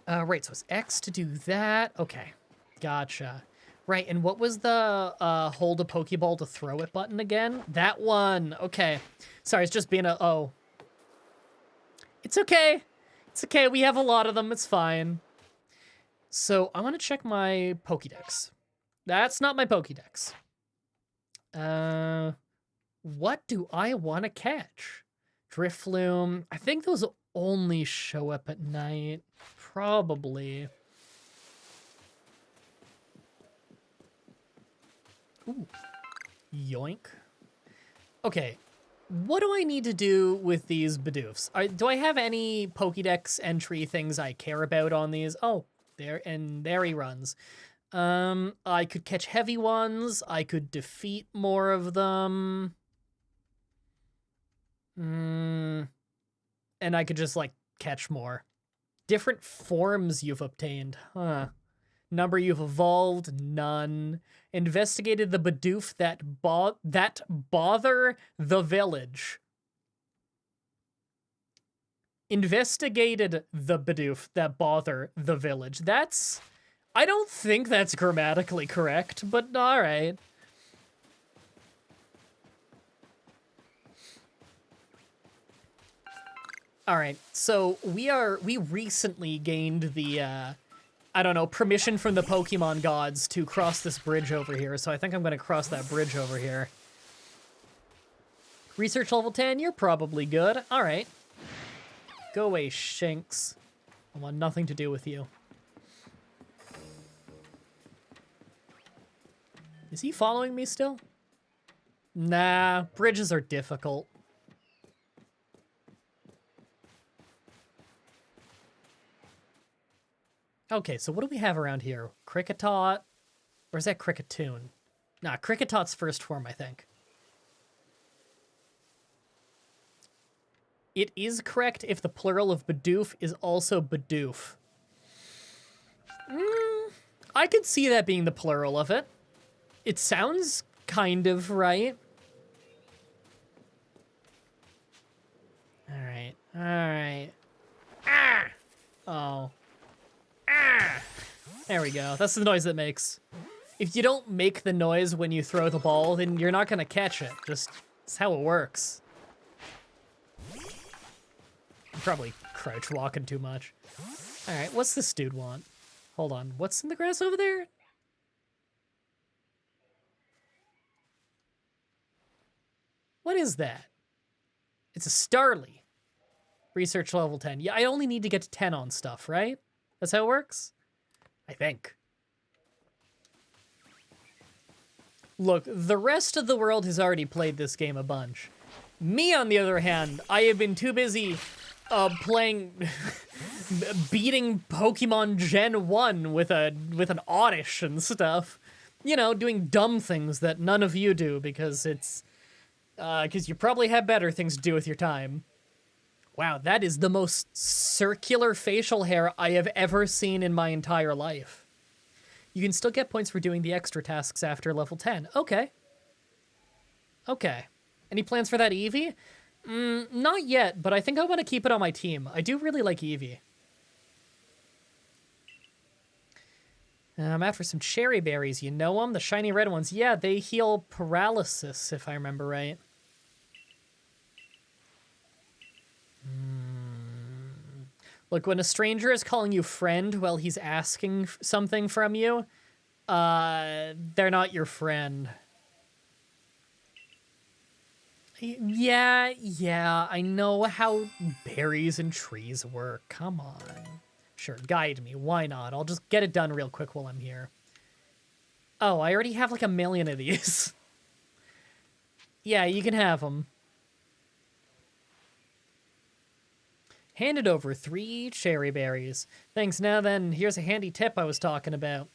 Right, so it's X to do that. Okay, gotcha. Right, and what was the hold a Pokeball to throw it button again? That one, okay. Sorry, it's just being a, oh. It's okay. It's okay, we have a lot of them, it's fine. So I wanna check my Pokédex. That's not my Pokédex. What do I wanna catch? Drifloon. I think those only show up at night. Probably. Ooh. Yoink. Okay. What do I need to do with these Bidoofs? Do I have any Pokédex entry things I care about on these? Oh, there he runs. I could catch heavy ones. I could defeat more of them. And I could just, like, catch more. Different forms you've obtained. Huh. Number you've evolved, none. Investigated the Bidoof that bother the village. Investigated the Bidoof that bother the village. That's... I don't think that's grammatically correct, but alright. Alright, so we recently gained the, I don't know, permission from the Pokemon gods to cross this bridge over here, so I think I'm gonna cross that bridge over here. Research level 10, you're probably good. Alright. Go away, Shinx. I want nothing to do with you. Is he following me still? Nah, bridges are difficult. Okay, so what do we have around here? Cricketot? Or is that Cricketoon? Nah, Cricketot's first form, I think. It is correct if the plural of Bidoof is also Bidoof. I could see that being the plural of it. It sounds kind of right. Alright, alright. Ah! Oh. Ah! There we go. That's the noise it makes. If you don't make the noise when you throw the ball, then you're not gonna catch it. Just, it's how it works. I'm probably crouch walking too much. Alright, what's this dude want? Hold on, what's in the grass over there? What is that? It's a Starly. Research level 10. Yeah, I only need to get to 10 on stuff, right? That's how it works? I think. Look, the rest of the world has already played this game a bunch. Me, on the other hand, I have been too busy playing, beating Pokemon Gen 1 with an Oddish and stuff. You know, doing dumb things that none of you do because it's, because you probably have better things to do with your time. Wow, that is the most circular facial hair I have ever seen in my entire life. You can still get points for doing the extra tasks after level 10. Okay. Okay. Any plans for that Eevee? Not yet, but I think I want to keep it on my team. I do really like Eevee. I'm after some cherry berries. You know them? The shiny red ones. Yeah, they heal paralysis, if I remember right. Look, when a stranger is calling you friend while he's asking something from you, they're not your friend. Yeah, I know how berries and trees work. Come on. Sure, guide me. Why not? I'll just get it done real quick while I'm here. Oh, I already have like a million of these. Yeah, you can have them. Handed over 3 cherry berries. Thanks. Now then, here's a handy tip I was talking about.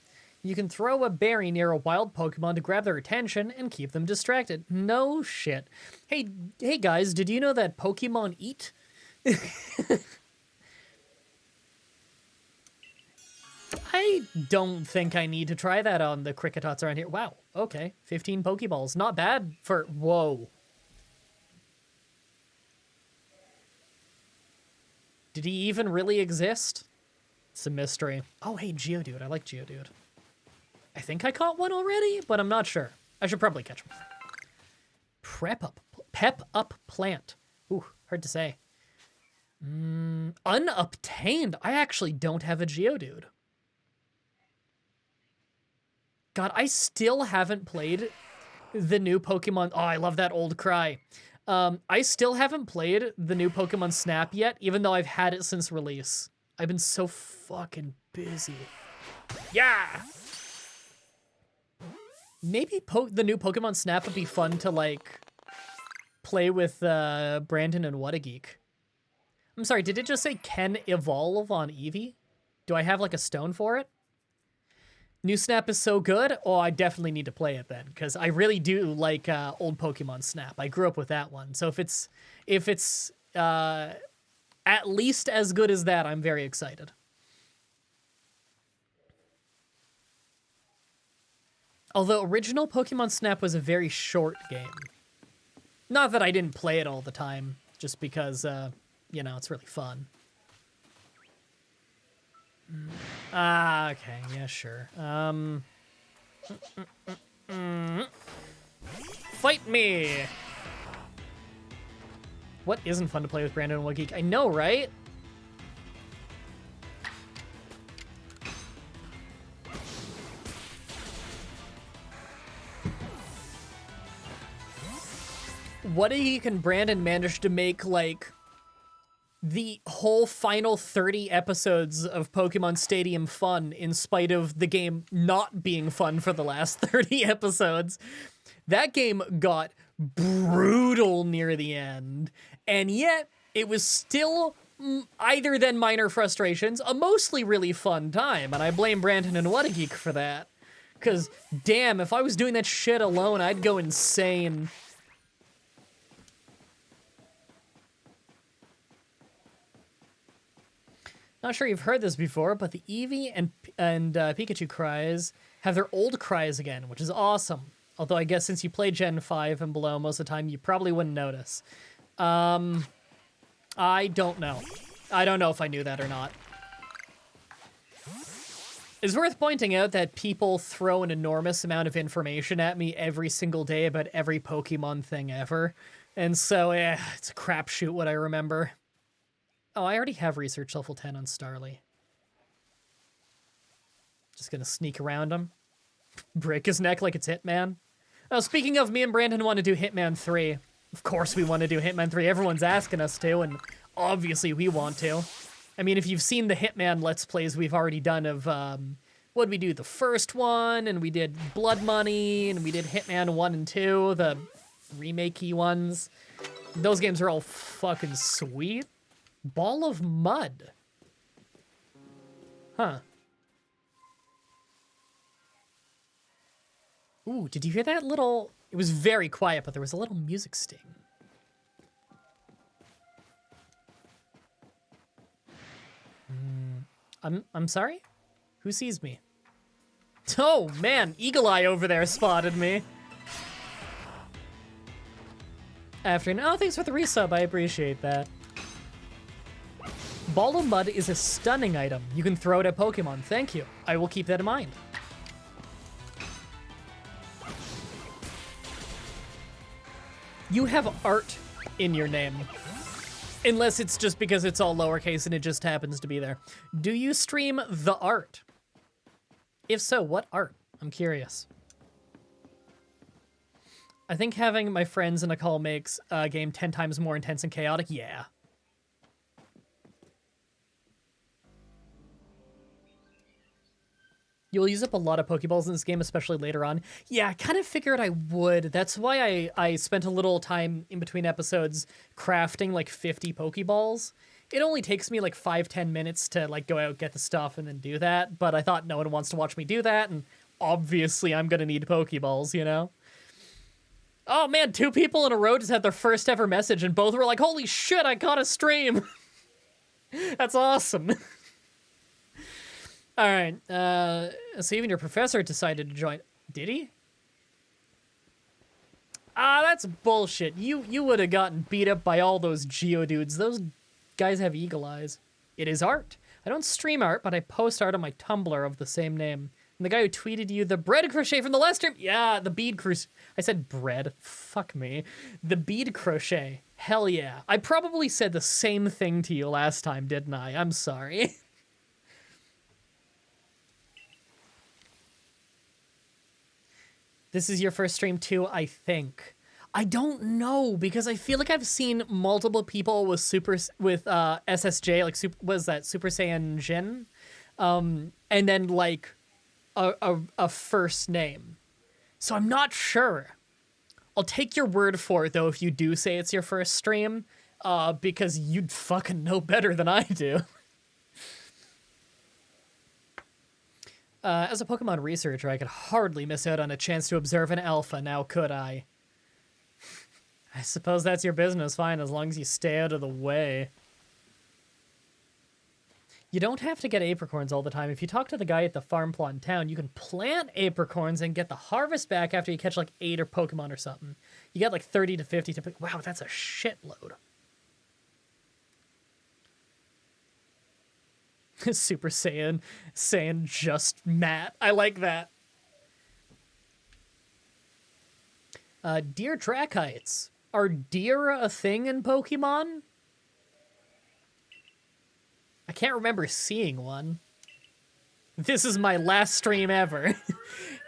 You can throw a berry near a wild Pokemon to grab their attention and keep them distracted. No shit. Hey guys, did you know that Pokemon eat? I don't think I need to try that on the Cricketots around here. Wow, okay. 15 Pokeballs. Not bad for... Whoa. Did he even really exist? It's a mystery. Oh, hey, Geodude. I like Geodude. I think I caught one already, but I'm not sure. I should probably catch one. Pep up plant. Ooh, hard to say. Unobtained. I actually don't have a Geodude. God, I still haven't played the new Pokemon. Oh, I love that old cry. I still haven't played the new Pokemon Snap yet, even though I've had it since release. I've been so fucking busy. Yeah! Maybe the new Pokemon Snap would be fun to, like, play with Brandon and What a Geek. I'm sorry, did it just say can evolve on Eevee? Do I have, like, a stone for it? New Snap is so good? Oh, I definitely need to play it then, because I really do like old Pokemon Snap. I grew up with that one. So if it's at least as good as that, I'm very excited. Although original Pokemon Snap was a very short game. Not that I didn't play it all the time, just because, you know, it's really fun. Okay, yeah, sure. Fight me! What isn't fun to play with Brandon and What Geek? I know, right? What a Geek and Brandon managed to make, like, the whole final 30 episodes of Pokemon Stadium fun in spite of the game not being fun for the last 30 episodes. That game got brutal near the end, and yet it was still either than minor frustrations, a mostly really fun time, and I blame Brandon and What a Geek for that. Because, damn, if I was doing that shit alone, I'd go insane. Not sure you've heard this before, but the Eevee and Pikachu cries have their old cries again, which is awesome. Although I guess since you play Gen 5 and below most of the time, you probably wouldn't notice. I don't know. I don't know if I knew that or not. It's worth pointing out that people throw an enormous amount of information at me every single day about every Pokemon thing ever. And so, it's a crapshoot what I remember. Oh, I already have research level 10 on Starly. Just gonna sneak around him. Break his neck like it's Hitman. Oh, speaking of, me and Brandon want to do Hitman 3. Of course we want to do Hitman 3. Everyone's asking us to, and obviously we want to. I mean, if you've seen the Hitman Let's Plays we've already done of, what'd we do? The first one, and we did Blood Money, and we did Hitman 1 and 2, the remake-y ones. Those games are all fucking sweet. Ball of Mud. Huh. Ooh, did you hear that little... It was very quiet, but there was a little music sting. I'm sorry? Who sees me? Oh, man, Eagle Eye over there spotted me. Afternoon. Oh, thanks for the resub. I appreciate that. Ball of Mud is a stunning item. You can throw it at Pokemon. Thank you. I will keep that in mind. You have art in your name. Unless it's just because it's all lowercase and it just happens to be there. Do you stream the art? If so, what art? I'm curious. I think having my friends in a call makes a game 10 times more intense and chaotic. Yeah. You'll use up a lot of Pokeballs in this game, especially later on. Yeah, I kind of figured I would. That's why I spent a little time in between episodes crafting like 50 Pokeballs. It only takes me like 5-10 minutes to like go out, get the stuff, and then do that. But I thought no one wants to watch me do that, and obviously I'm gonna need Pokeballs, you know? Oh man, 2 people in a row just had their first ever message, and both were like, holy shit, I caught a stream! That's awesome. All right, so even your professor decided to join. Did he? Ah, that's bullshit. You would have gotten beat up by all those Geodudes. Those guys have eagle eyes. It is art. I don't stream art, but I post art on my Tumblr of the same name. And the guy who tweeted you the bread crochet from the last stream, yeah, the bead crochet. I said bread. Fuck me. The bead crochet. Hell yeah. I probably said the same thing to you last time, didn't I? I'm sorry. This is your first stream too, I think. I don't know, because I feel like I've seen multiple people with SSJ, like was that Super Saiyan Jin? And then like a first name. So I'm not sure. I'll take your word for it though if you do say it's your first stream, because you'd fucking know better than I do. As a Pokemon researcher, I could hardly miss out on a chance to observe an alpha, now could I? I suppose that's your business, fine, as long as you stay out of the way. You don't have to get apricorns all the time. If you talk to the guy at the farm plot in town, you can plant apricorns and get the harvest back after you catch like 8 or Pokemon or something. You get like 30 to 50 to pick. Wow, that's a shitload. Super Saiyan saying just Matt. I like that. Deer Drakites. Are deer a thing in Pokemon? I can't remember seeing one. This is my last stream ever.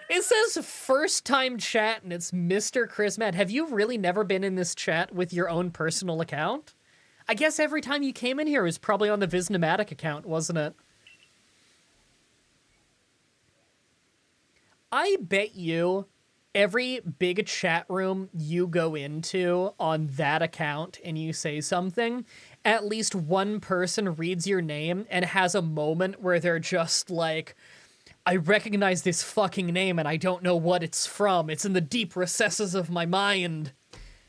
It says first time chat and it's Mr. Chris Matt. Have you really never been in this chat with your own personal account? I guess every time you came in here was probably on the Visnomatic account, wasn't it? I bet you every big chat room you go into on that account and you say something, at least one person reads your name and has a moment where they're just like, I recognize this fucking name and I don't know what it's from. It's in the deep recesses of my mind.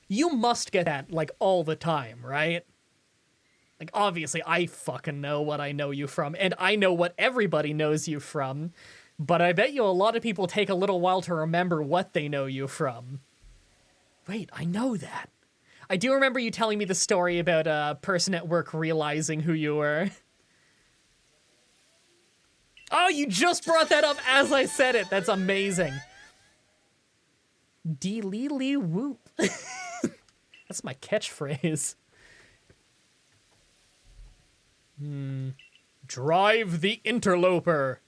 You must get that, like, all the time, right? Like, obviously, I fucking know what I know you from, and I know what everybody knows you from, but I bet you a lot of people take a little while to remember what they know you from. Wait, I know that. I do remember you telling me the story about a person at work realizing who you were. Oh, you just brought that up as I said it. That's amazing. Dee-lee-lee whoop. That's my catchphrase. Drive the interloper.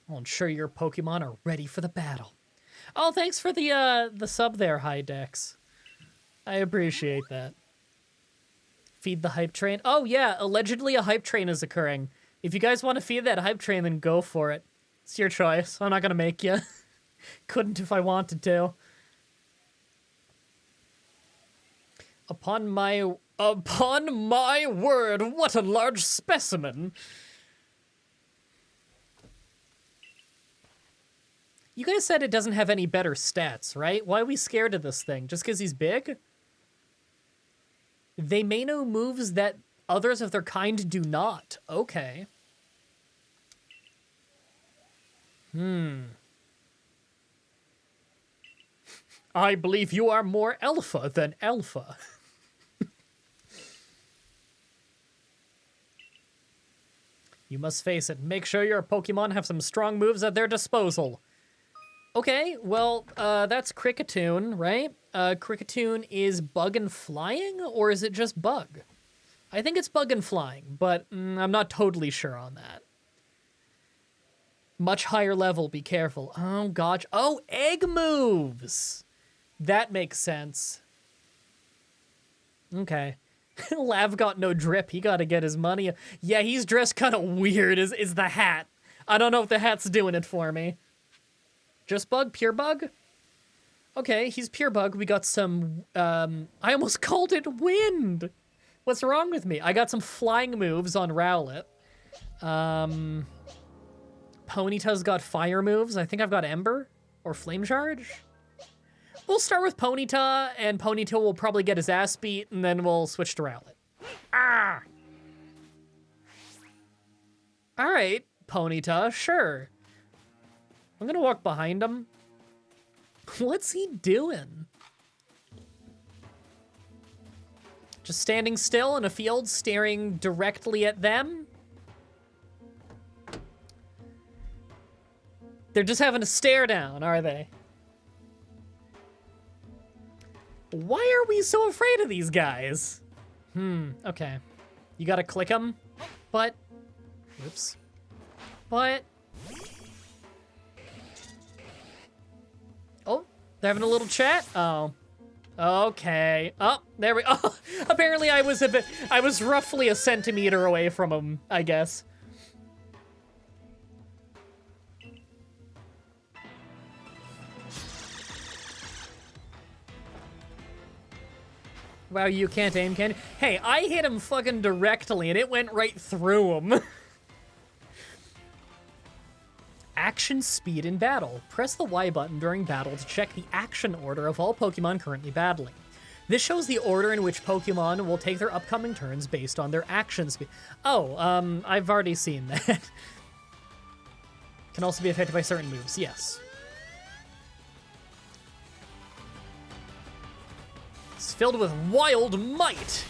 I'll ensure your Pokemon are ready for the battle. Oh, thanks for the sub there, Hydex. I appreciate that. Feed the hype train. Oh yeah, allegedly a hype train is occurring. If you guys want to feed that hype train, then go for it. It's your choice. I'm not gonna make you. Couldn't if I wanted to. Upon my word, what a large specimen. You guys said it doesn't have any better stats, right? Why are we scared of this thing? Just because he's big? They may know moves that others of their kind do not. Okay. I believe you are more alpha than alpha. You must face it. Make sure your Pokemon have some strong moves at their disposal. Okay, well, that's Kricketune, right? Kricketune is bug and flying, or is it just bug? I think it's bug and flying, but I'm not totally sure on that. Much higher level, be careful. Oh, gosh. Oh, egg moves! That makes sense. Okay. Lav got no drip. He gotta get his money. Yeah, he's dressed kind of weird, is the hat. I don't know if the hat's doing it for me. Just bug? Pure bug? Okay, he's pure bug. We got some, I almost called it wind. What's wrong with me? I got some flying moves on Rowlet. Ponyta's got fire moves. I think I've got Ember or Flame Charge. We'll start with Ponyta, and Ponyta will probably get his ass beat, and then we'll switch to Rowlet. Ah! Alright, Ponyta, sure. I'm gonna walk behind him. What's he doing? Just standing still in a field, staring directly at them? They're just having a stare down, are they? Why are we so afraid of these guys? Okay. You gotta click them, but... Oops. But... Oh, they're having a little chat? Oh. Okay. Oh, there we... Oh, apparently I was roughly a centimeter away from him, I guess. Wow, you can't aim, can you? Hey, I hit him fucking directly and it went right through him. Action speed in battle. Press the Y button during battle to check the action order of all Pokemon currently battling. This shows the order in which Pokemon will take their upcoming turns based on their action speed. Oh, I've already seen that. Can also be affected by certain moves, yes. It's filled with wild might.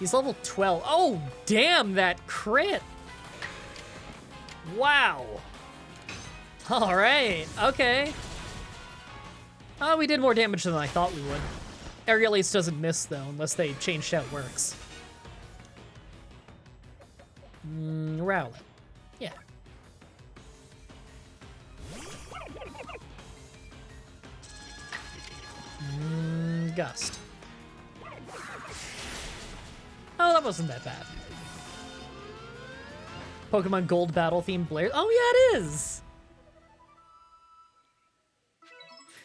He's level 12. Oh, damn, that crit. Wow. All right, okay. Oh, we did more damage than I thought we would. Aerial Ace doesn't miss, though, unless they changed how it works. Rowlet. Yeah. Gust. Oh, that wasn't that bad. Pokemon Gold battle theme Blair. Oh, yeah, it is!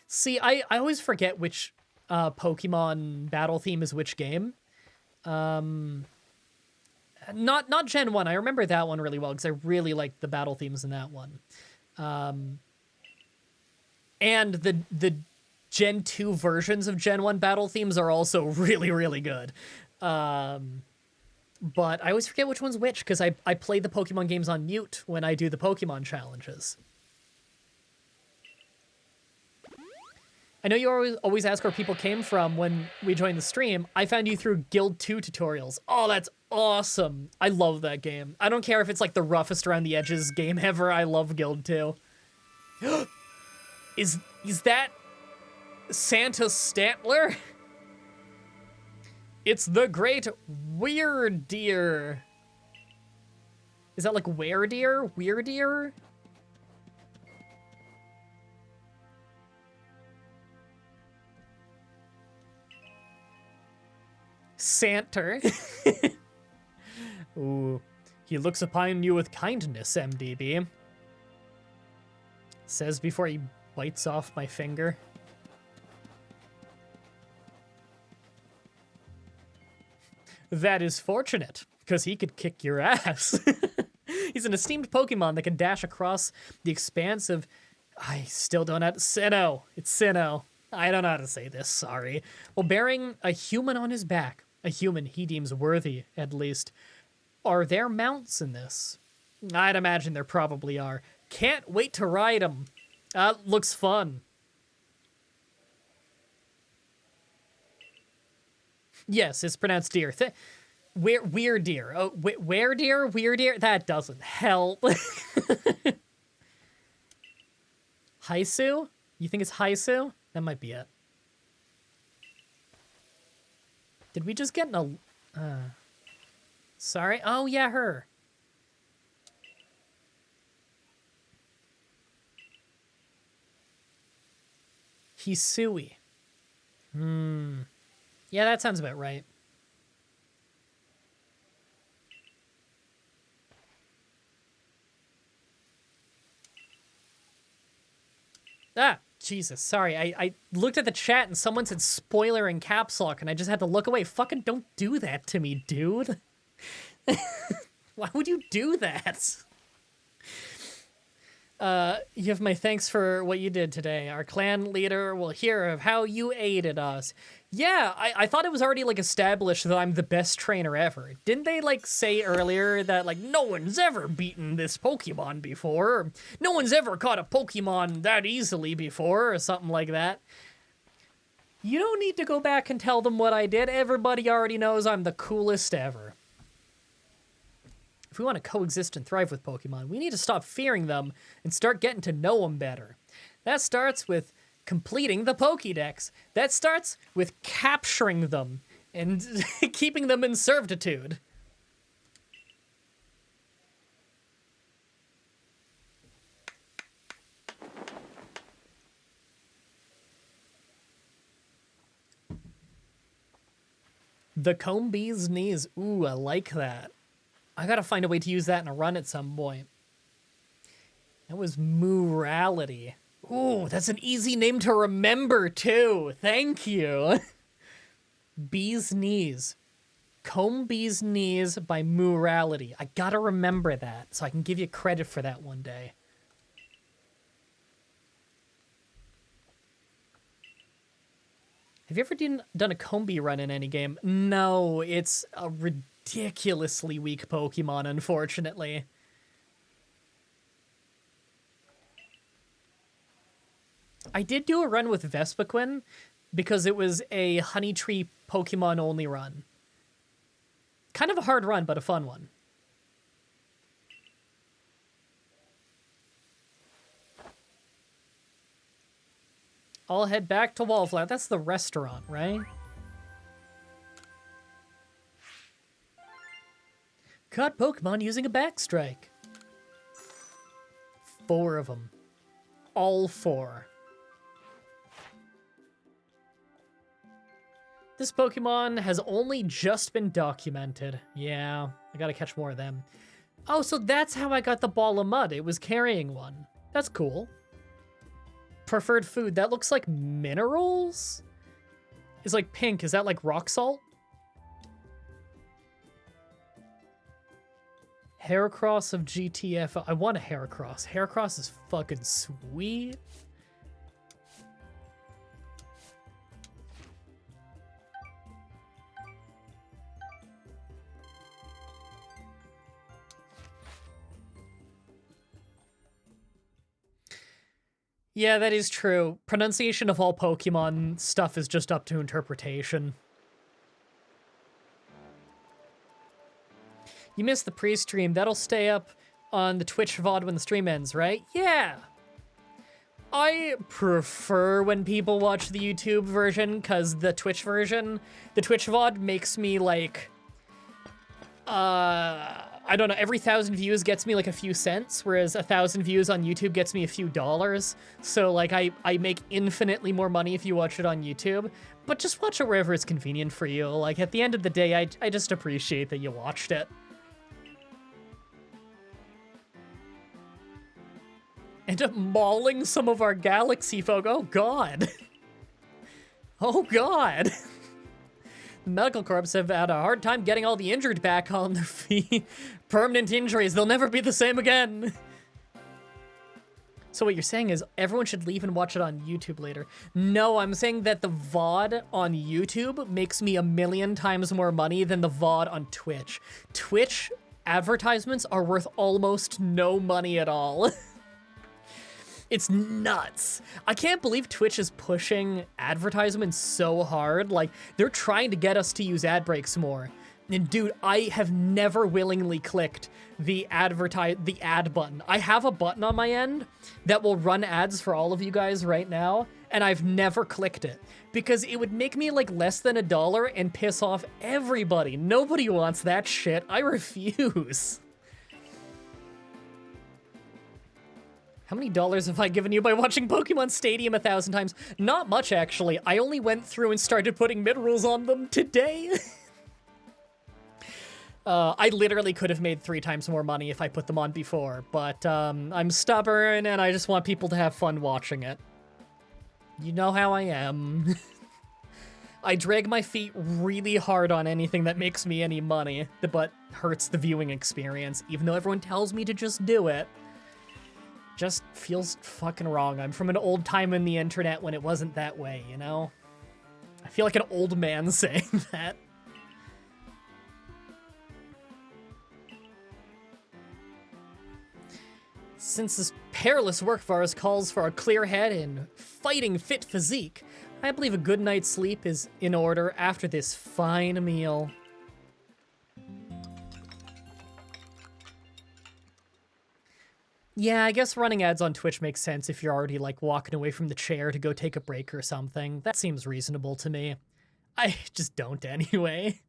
See, I always forget which Pokemon battle theme is which game. Not Gen 1. I remember that one really well because I really liked the battle themes in that one. And the Gen 2 versions of Gen 1 battle themes are also really, really good. But I always forget which one's which because I play the Pokemon games on mute when I do the Pokemon challenges. I know you always ask where people came from when we joined the stream. I found you through Guild 2 tutorials. Oh, that's awesome. I love that game. I don't care if it's like the roughest around the edges game ever. I love Guild 2. Is that Santa Stantler? It's the great Weirdeer. Is that like Weirdeer? Weirdeer? Santer. Ooh. He looks upon you with kindness, MDB. Says before he bites off my finger. That is fortunate, because he could kick your ass. He's an esteemed Pokemon that can dash across the expanse of... I still don't know how to... Sinnoh. It's Sinnoh. I don't know how to say this, sorry. While bearing a human on his back, a human he deems worthy, at least. Are there mounts in this? I'd imagine there probably are. Can't wait to ride them. Looks fun. Yes, it's pronounced deer. Weird deer. Oh, where deer? Weird deer? That doesn't help. Haisu? You think it's Haisu? That might be it. Did we just get in a... sorry? Oh, yeah, her. Hisui. Yeah, that sounds about right. Ah, Jesus, sorry. I looked at the chat and someone said spoiler in caps lock and I just had to look away. Fucking don't do that to me, dude. Why would you do that? You have my thanks for what you did today. Our clan leader will hear of how you aided us. Yeah, I thought it was already, like, established that I'm the best trainer ever. Didn't they, like, say earlier that, like, no one's ever beaten this Pokemon before? Or, no one's ever caught a Pokemon that easily before, or something like that? You don't need to go back and tell them what I did. Everybody already knows I'm the coolest ever. If we want to coexist and thrive with Pokemon, we need to stop fearing them and start getting to know them better. That starts with completing the Pokédex. That starts with capturing them and keeping them in servitude. The Combee's knees. Ooh, I like that. I gotta find a way to use that in a run at some point. That was Morality. Ooh, that's an easy name to remember, too. Thank you. Bee's Knees. Combee's Knees by Morality. I gotta remember that, so I can give you credit for that one day. Have you ever done a Combee run in any game? No, it's a ridiculously weak Pokemon, unfortunately. I did do a run with Vespiquen because it was a Honeytree Pokemon only run. Kind of a hard run, but a fun one. I'll head back to Wallflower. That's the restaurant, right? Caught Pokemon using a backstrike. 4 of them. All 4. This Pokemon has only just been documented. Yeah, I gotta catch more of them. Oh, so that's how I got the ball of mud. It was carrying one. That's cool. Preferred food. That looks like minerals? It's like pink. Is that like rock salt? Heracross of GTFO. I want a Heracross. Heracross is fucking sweet. Yeah, that is true. Pronunciation of all Pokemon stuff is just up to interpretation. You missed the pre-stream. That'll stay up on the Twitch VOD when the stream ends, right? Yeah. I prefer when people watch the YouTube version, because the Twitch version, the Twitch VOD makes me like, I don't know, every 1,000 views gets me like a few cents, whereas 1,000 views on YouTube gets me a few dollars. So like I make infinitely more money if you watch it on YouTube, but just watch it wherever it's convenient for you. Like at the end of the day, I just appreciate that you watched it. And mauling some of our galaxy folk. Oh god. Oh god. Medical corps have had a hard time getting all the injured back on their feet. Permanent injuries, they'll never be the same again. So what you're saying is everyone should leave and watch it on YouTube later. No, I'm saying that the VOD on YouTube makes me 1,000,000 times more money than the VOD on Twitch. Twitch advertisements are worth almost no money at all. It's nuts. I can't believe Twitch is pushing advertisements so hard. Like, they're trying to get us to use ad breaks more. And dude, I have never willingly clicked the ad button. I have a button on my end that will run ads for all of you guys right now, and I've never clicked it because it would make me like less than $1 and piss off everybody. Nobody wants that shit. I refuse. How many dollars have I given you by watching Pokemon Stadium 1,000 times? Not much, actually. I only went through and started putting mid-rolls on them today. I literally could have made 3 times more money if I put them on before, but I'm stubborn and I just want people to have fun watching it. You know how I am. I drag my feet really hard on anything that makes me any money, but hurts the viewing experience, even though everyone tells me to just do it. Just feels fucking wrong. I'm from an old time in the internet when it wasn't that way, you know? I feel like an old man saying that. Since this perilous work of ours calls for a clear head and fighting fit physique, I believe a good night's sleep is in order after this fine meal. Yeah, I guess running ads on Twitch makes sense if you're already, like, walking away from the chair to go take a break or something. That seems reasonable to me. I just don't anyway.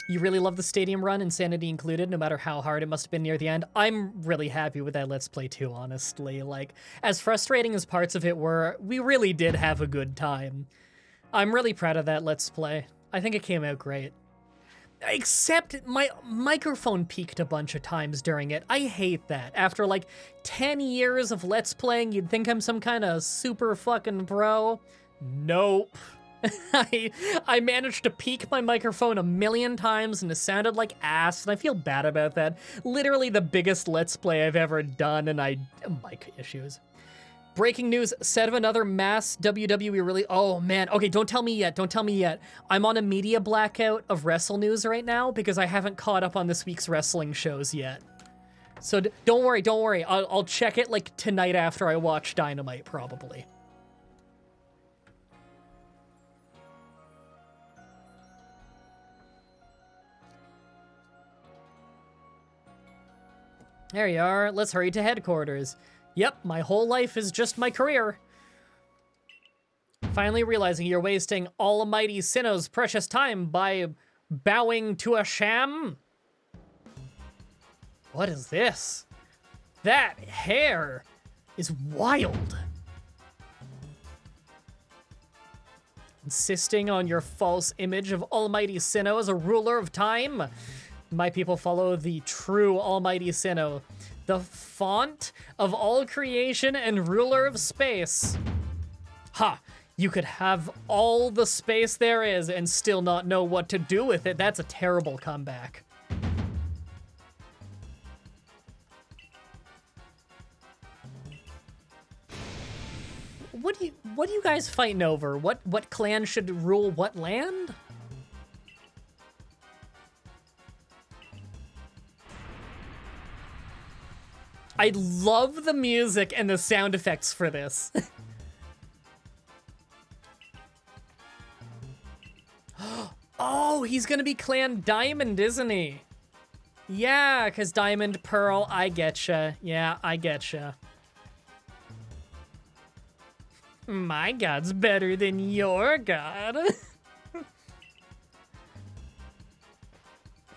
You really love the stadium run, insanity included, no matter how hard it must have been near the end. I'm really happy with that Let's Play too, honestly. Like, as frustrating as parts of it were, we really did have a good time. I'm really proud of that Let's Play. I think it came out great. Except my microphone peaked a bunch of times during it. I hate that. After like 10 years of Let's Playing, you'd think I'm some kind of super fucking pro. Nope. I managed to peak my microphone 1,000,000 times and it sounded like ass, and I feel bad about that. Literally the biggest Let's Play I've ever done, and mic issues. Breaking news, set of another mass WWE really... Oh, man. Okay, don't tell me yet. Don't tell me yet. I'm on a media blackout of Wrestle News right now because I haven't caught up on this week's wrestling shows yet. So don't worry, don't worry. I'll check it, like, tonight after I watch Dynamite, probably. There you are. Let's hurry to headquarters. Yep, my whole life is just my career. Finally realizing you're wasting Almighty Sinnoh's precious time by bowing to a sham? What is this? That hair is wild. Insisting on your false image of Almighty Sinnoh as a ruler of time? My people follow the true Almighty Sinnoh, the font of all creation and ruler of space. Ha! You could have all the space there is and still not know what to do with it. That's a terrible comeback. What are you guys fighting over? What clan should rule what land? I love the music and the sound effects for this. Oh, he's gonna be Clan Diamond, isn't he? Yeah, because Diamond, Pearl, I getcha. Yeah, I getcha. My god's better than your god. You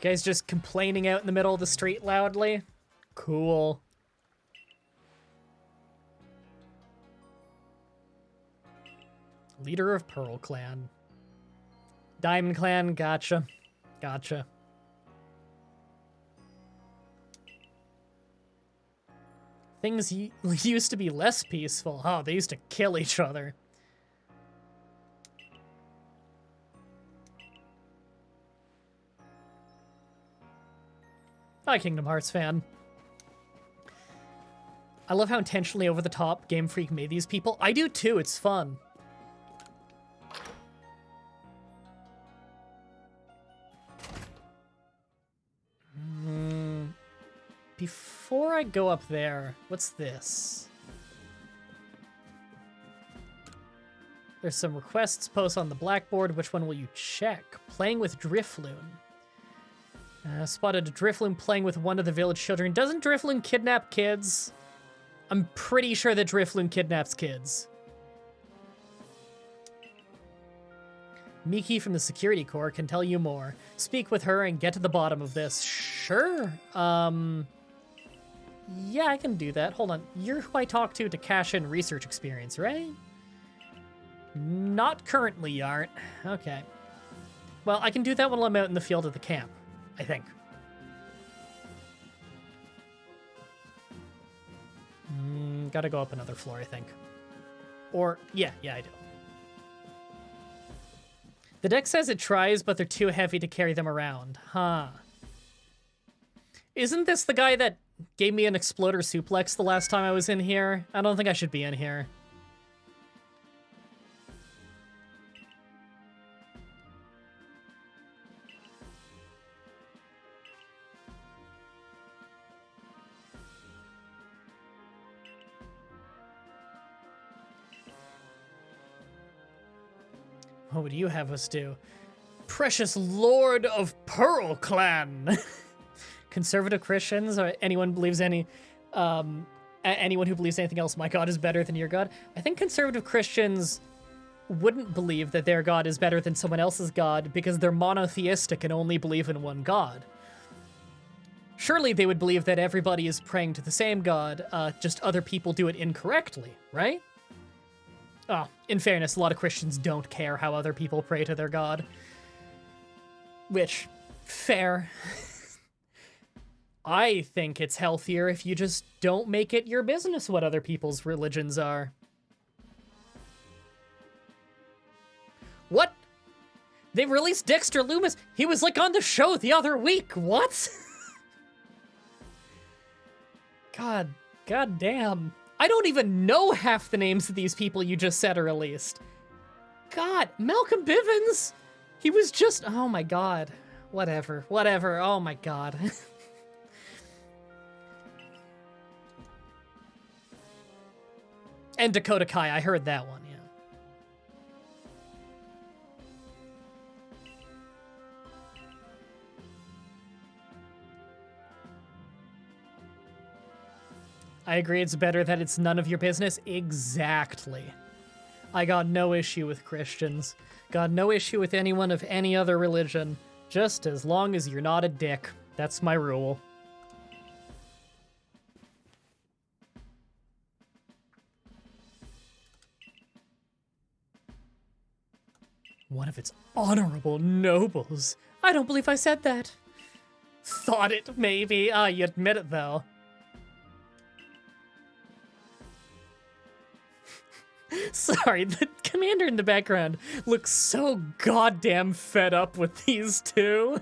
guys just complaining out in the middle of the street loudly? Cool. Leader of Pearl Clan. Diamond Clan, gotcha. Gotcha. Things used to be less peaceful. Oh, they used to kill each other. Hi, Kingdom Hearts fan. I love how intentionally over the top Game Freak made these people. I do too, it's fun. Before I go up there, what's this? There's some requests posted on the blackboard. Which one will you check? Playing with Drifloon. Spotted a Drifloon playing with one of the village children. Doesn't Drifloon kidnap kids? I'm pretty sure that Drifloon kidnaps kids. Miki from the security corps can tell you more. Speak with her and get to the bottom of this. Sure. Yeah, I can do that. Hold on. You're who I talk to cash in research experience, right? Not currently, you aren't. Okay. Well, I can do that while I'm out in the field at the camp, I think. Gotta go up another floor, I think. Or, yeah, I do. The deck says it tries, but they're too heavy to carry them around. Huh. Isn't this the guy that gave me an exploder suplex the last time I was in here? I don't think I should be in here. What would you have us do? Precious Lord of Pearl Clan! Conservative Christians, or anyone believes anyone who believes anything else, my God is better than your God. I think conservative Christians wouldn't believe that their God is better than someone else's God because they're monotheistic and only believe in one God. Surely they would believe that everybody is praying to the same God, just other people do it incorrectly, right? Oh, in fairness, a lot of Christians don't care how other people pray to their God. Which, fair. I think it's healthier if you just don't make it your business what other people's religions are. What? They released Dexter Loomis? He was like on the show the other week. What? God damn. I don't even know half the names of these people you just said are released. God, Malcolm Bivens? He was just, oh my God. Whatever, oh my God. And Dakota Kai, I heard that one, yeah. I agree it's better that it's none of your business. Exactly. I got no issue with Christians. Got no issue with anyone of any other religion. Just as long as you're not a dick. That's my rule. One of its honorable nobles. I don't believe I said that. Thought it, maybe. You admit it, though. Sorry, the commander in the background looks so goddamn fed up with these two.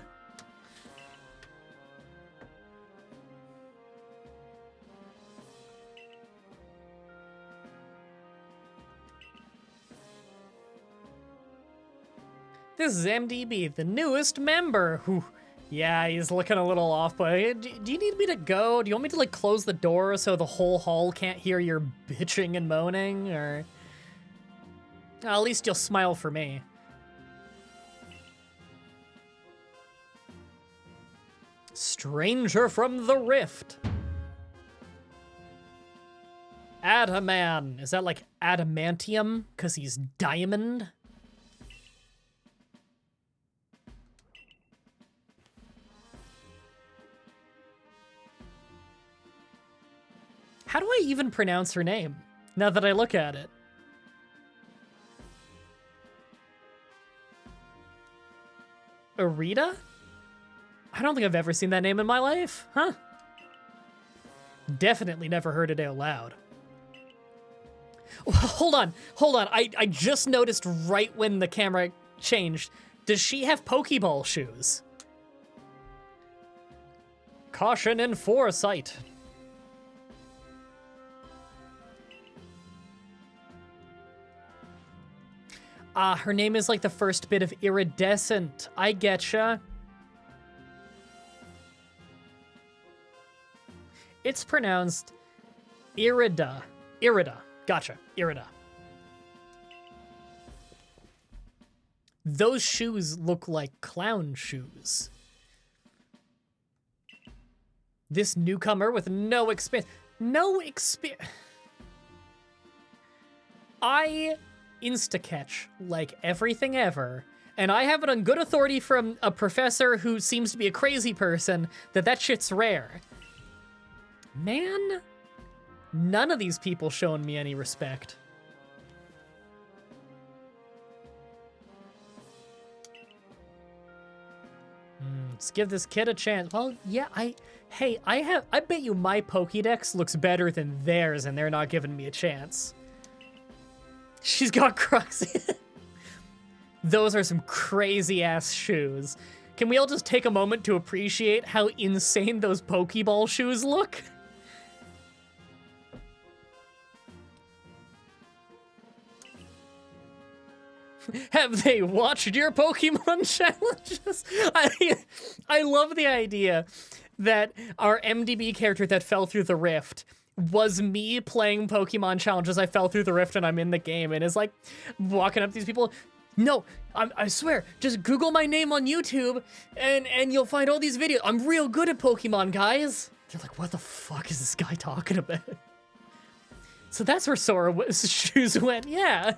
This is MDB, the newest member. Whew. Yeah, he's looking a little off, but do you need me to go? Do you want me to, like, close the door so the whole hall can't hear your bitching and moaning, or... At least you'll smile for me. Stranger from the Rift. Adaman. Is that like adamantium? Because he's diamond? How do I even pronounce her name, now that I look at it? Arita? I don't think I've ever seen that name in my life, huh? Definitely never heard it out loud. Hold on. I just noticed right when the camera changed. Does she have Pokeball shoes? Caution and foresight. Her name is like the first bit of iridescent. I getcha. It's pronounced Irida. Irida. Gotcha. Irida. Those shoes look like clown shoes. This newcomer with no experience. I insta-catch like everything ever, and I have it on good authority from a professor who seems to be a crazy person that shit's rare. Man, none of these people showing me any respect. Let's give this kid a chance. Well, yeah, I bet you my Pokédex looks better than theirs, and they're not giving me a chance. She's got Crocs. Those are some crazy ass shoes. Can we all just take a moment to appreciate how insane those Pokeball shoes look? Have they watched your Pokemon challenges? I love the idea that our MDB character that fell through the rift was me playing Pokemon challenges. I fell through the rift and I'm in the game, and is like walking up to these people. No, I swear, just Google my name on YouTube and you'll find all these videos. I'm real good at Pokemon, guys. They're like, what the fuck is this guy talking about? So that's where Sora's shoes went, yeah.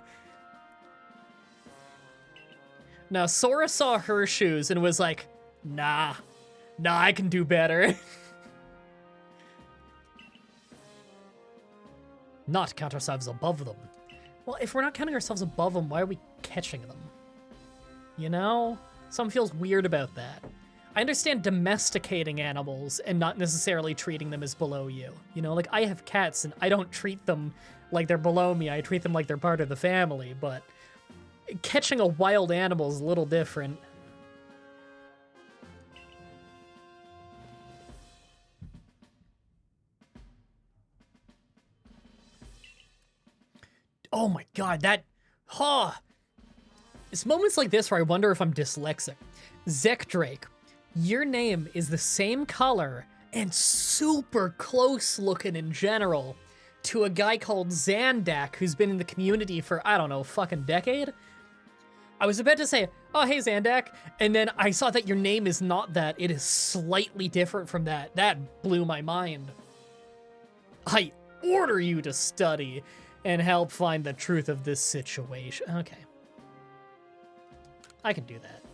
Now, Sora saw her shoes and was like, nah, I can do better. Not count ourselves above them. Well, if we're not counting ourselves above them, why are we catching them? You know? Something feels weird about that. I understand domesticating animals and not necessarily treating them as below you. You know, like I have cats and I don't treat them like they're below me. I treat them like they're part of the family, but catching a wild animal is a little different. Oh my god, it's moments like this where I wonder if I'm dyslexic. Zekdrake, your name is the same color and super close looking in general to a guy called Zandak who's been in the community for, I don't know, fucking decade? I was about to say, oh, hey, Zandak, and then I saw that your name is not that. It is slightly different from that. That blew my mind. I order you to study and help find the truth of this situation. Okay. I can do that.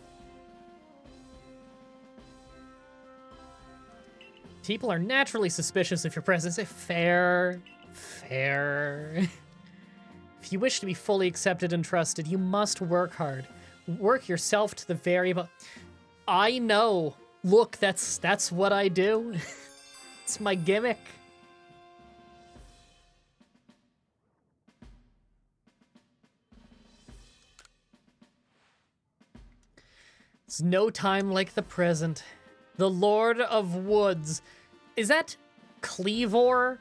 People are naturally suspicious of your presence. Fair. If you wish to be fully accepted and trusted, you must work hard. Work yourself to the very I know. Look, that's what I do. It's my gimmick. It's no time like the present. The Lord of Woods. Is that Cleavor?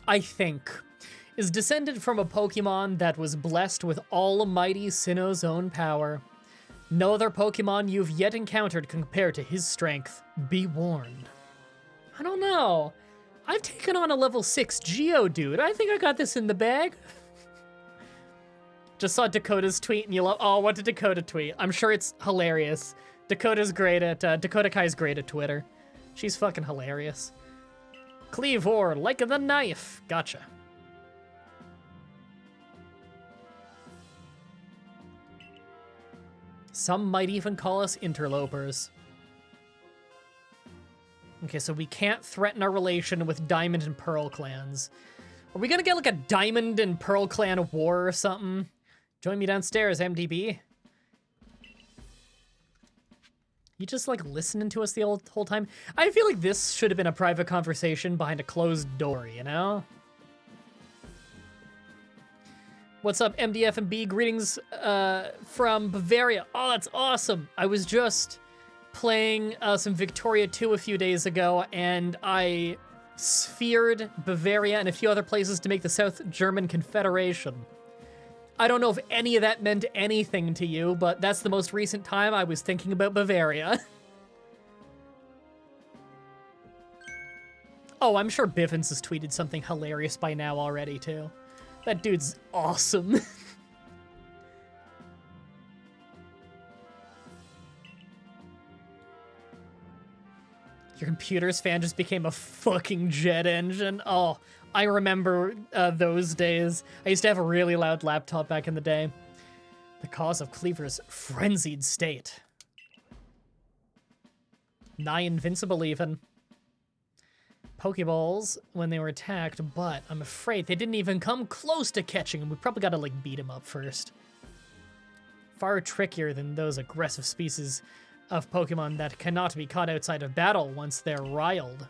I think. Is descended from a Pokemon that was blessed with almighty Sinnoh's own power. No other Pokemon you've yet encountered can compare to his strength. Be warned. I don't know. I've taken on a level 6 Geodude. I think I got this in the bag. Just saw Dakota's tweet and you love. Oh, what did Dakota tweet? I'm sure it's hilarious. Dakota's great at Dakota Kai's great at Twitter. She's fucking hilarious. Cleavor, like the knife. Gotcha. Some might even call us interlopers. Okay, so we can't threaten our relation with Diamond and Pearl clans. Are we gonna get like a Diamond and Pearl clan war or something? Join me downstairs, MDB. You just like listening to us the whole time? I feel like this should have been a private conversation behind a closed door, you know? What's up, MDF and B? Greetings from Bavaria. Oh, that's awesome. I was just playing some Victoria 2 a few days ago, and I sphered Bavaria and a few other places to make the South German Confederation. I don't know if any of that meant anything to you, but that's the most recent time I was thinking about Bavaria. Oh, I'm sure Bivens has tweeted something hilarious by now already, too. That dude's awesome. Your computer's fan just became a fucking jet engine. Oh, I remember those days. I used to have a really loud laptop back in the day. The cause of Cleavor's frenzied state. Nigh invincible even. Pokeballs when they were attacked, but I'm afraid they didn't even come close to catching him. We probably gotta like beat him up first. Far trickier than those aggressive species of Pokemon that cannot be caught outside of battle once they're riled.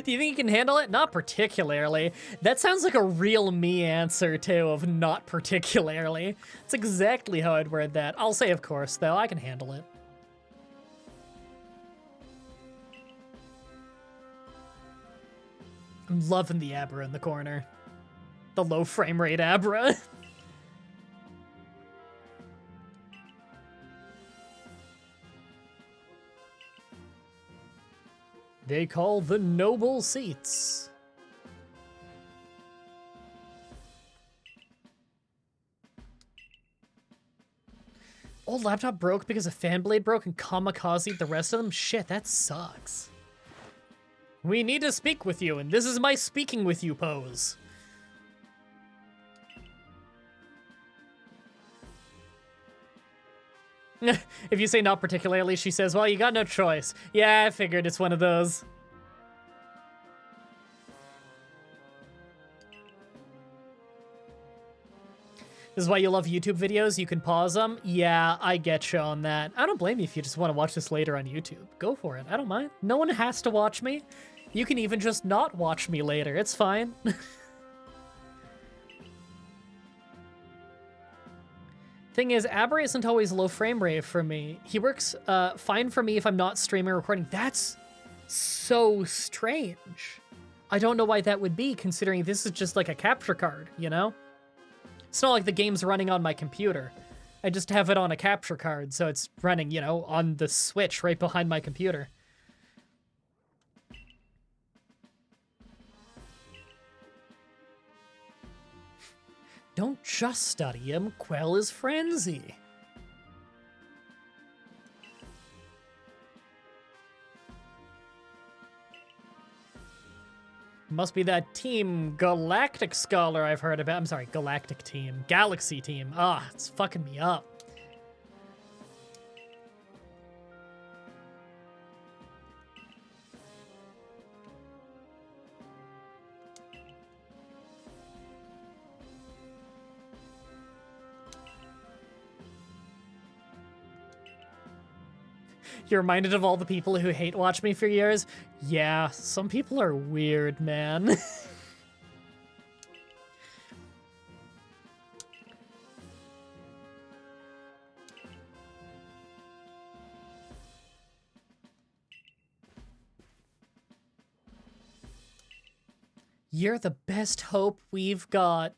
Do you think you can handle it? Not particularly. That sounds like a real me answer, too, of not particularly. It's exactly how I'd word that. I'll say, of course, though. I can handle it. I'm loving the Abra in the corner. The low frame rate Abra. They call the noble seats. Old laptop broke because a fan blade broke and kamikaze the rest of them? Shit, that sucks. We need to speak with you, and this is my speaking with you pose. If you say not particularly, she says, well, you got no choice. Yeah, I figured it's one of those. This is why you love YouTube videos? You can pause them? Yeah, I get you on that. I don't blame you if you just want to watch this later on YouTube. Go for it. I don't mind. No one has to watch me. You can even just not watch me later. It's fine. Thing is, Abra isn't always low frame rate for me. He works fine for me if I'm not streaming or recording. That's so strange. I don't know why that would be, considering this is just like a capture card, you know? It's not like the game's running on my computer. I just have it on a capture card, so it's running, you know, on the Switch right behind my computer. Don't just study him, quell his frenzy. Must be that Team Galactic Scholar I've heard about. I'm sorry, Galactic Team. Galaxy Team. Ah, it's fucking me up. You're reminded of all the people who hate watch me for years? Yeah, some people are weird, man. You're the best hope we've got.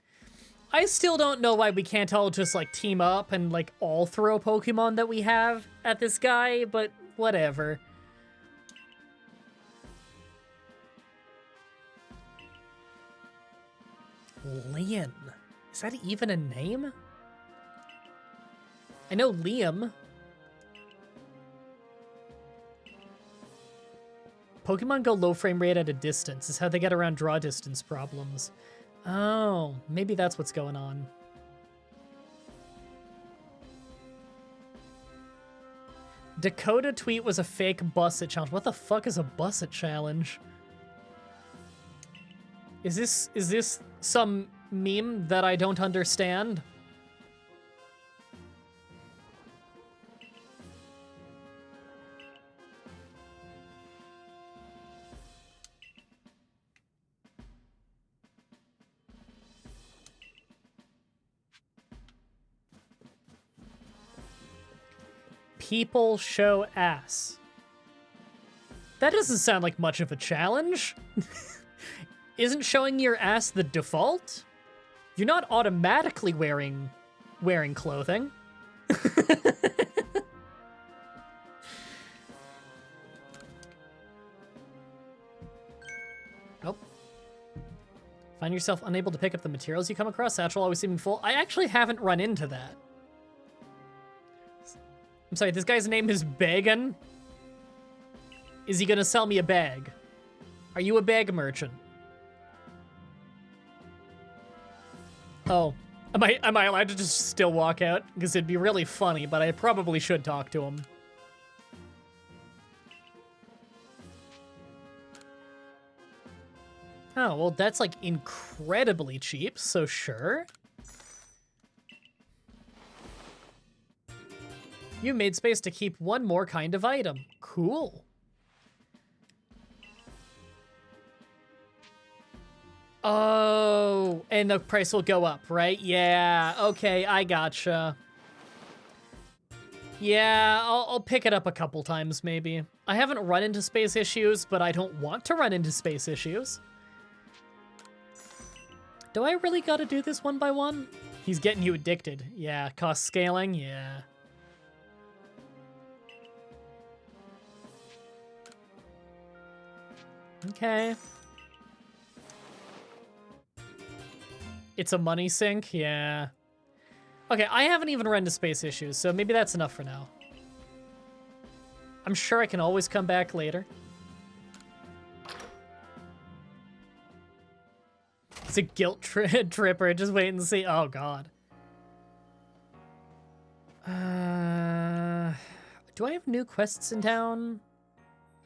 I still don't know why we can't all just, like, team up and, like, all throw Pokemon that we have at this guy, but whatever. Liam. Is that even a name? I know Liam. Pokemon go low frame rate at a distance is how they get around draw distance problems. Oh, maybe that's what's going on. Dakota tweet was a fake Busset challenge. What the fuck is a Busset challenge? Is this some meme that I don't understand? People show ass. That doesn't sound like much of a challenge. Isn't showing your ass the default? You're not automatically wearing clothing. Nope. Find yourself unable to pick up the materials you come across, satchel always seeming full. I actually haven't run into that. I'm sorry, this guy's name is Bagan? Is he gonna sell me a bag? Are you a bag merchant? Oh, am I allowed to just still walk out? Because it'd be really funny, but I probably should talk to him. Oh, well, that's like incredibly cheap, so sure. You made space to keep one more kind of item. Cool. Oh, and the price will go up, right? Yeah, okay, I gotcha. Yeah, I'll pick it up a couple times, maybe. I haven't run into space issues, but I don't want to run into space issues. Do I really gotta do this one by one? He's getting you addicted. Yeah, cost scaling, yeah. Okay. It's a money sink? Yeah. Okay, I haven't even run into space issues, so maybe that's enough for now. I'm sure I can always come back later. It's a guilt tripper. Just wait and see. Oh, God. Do I have new quests in town?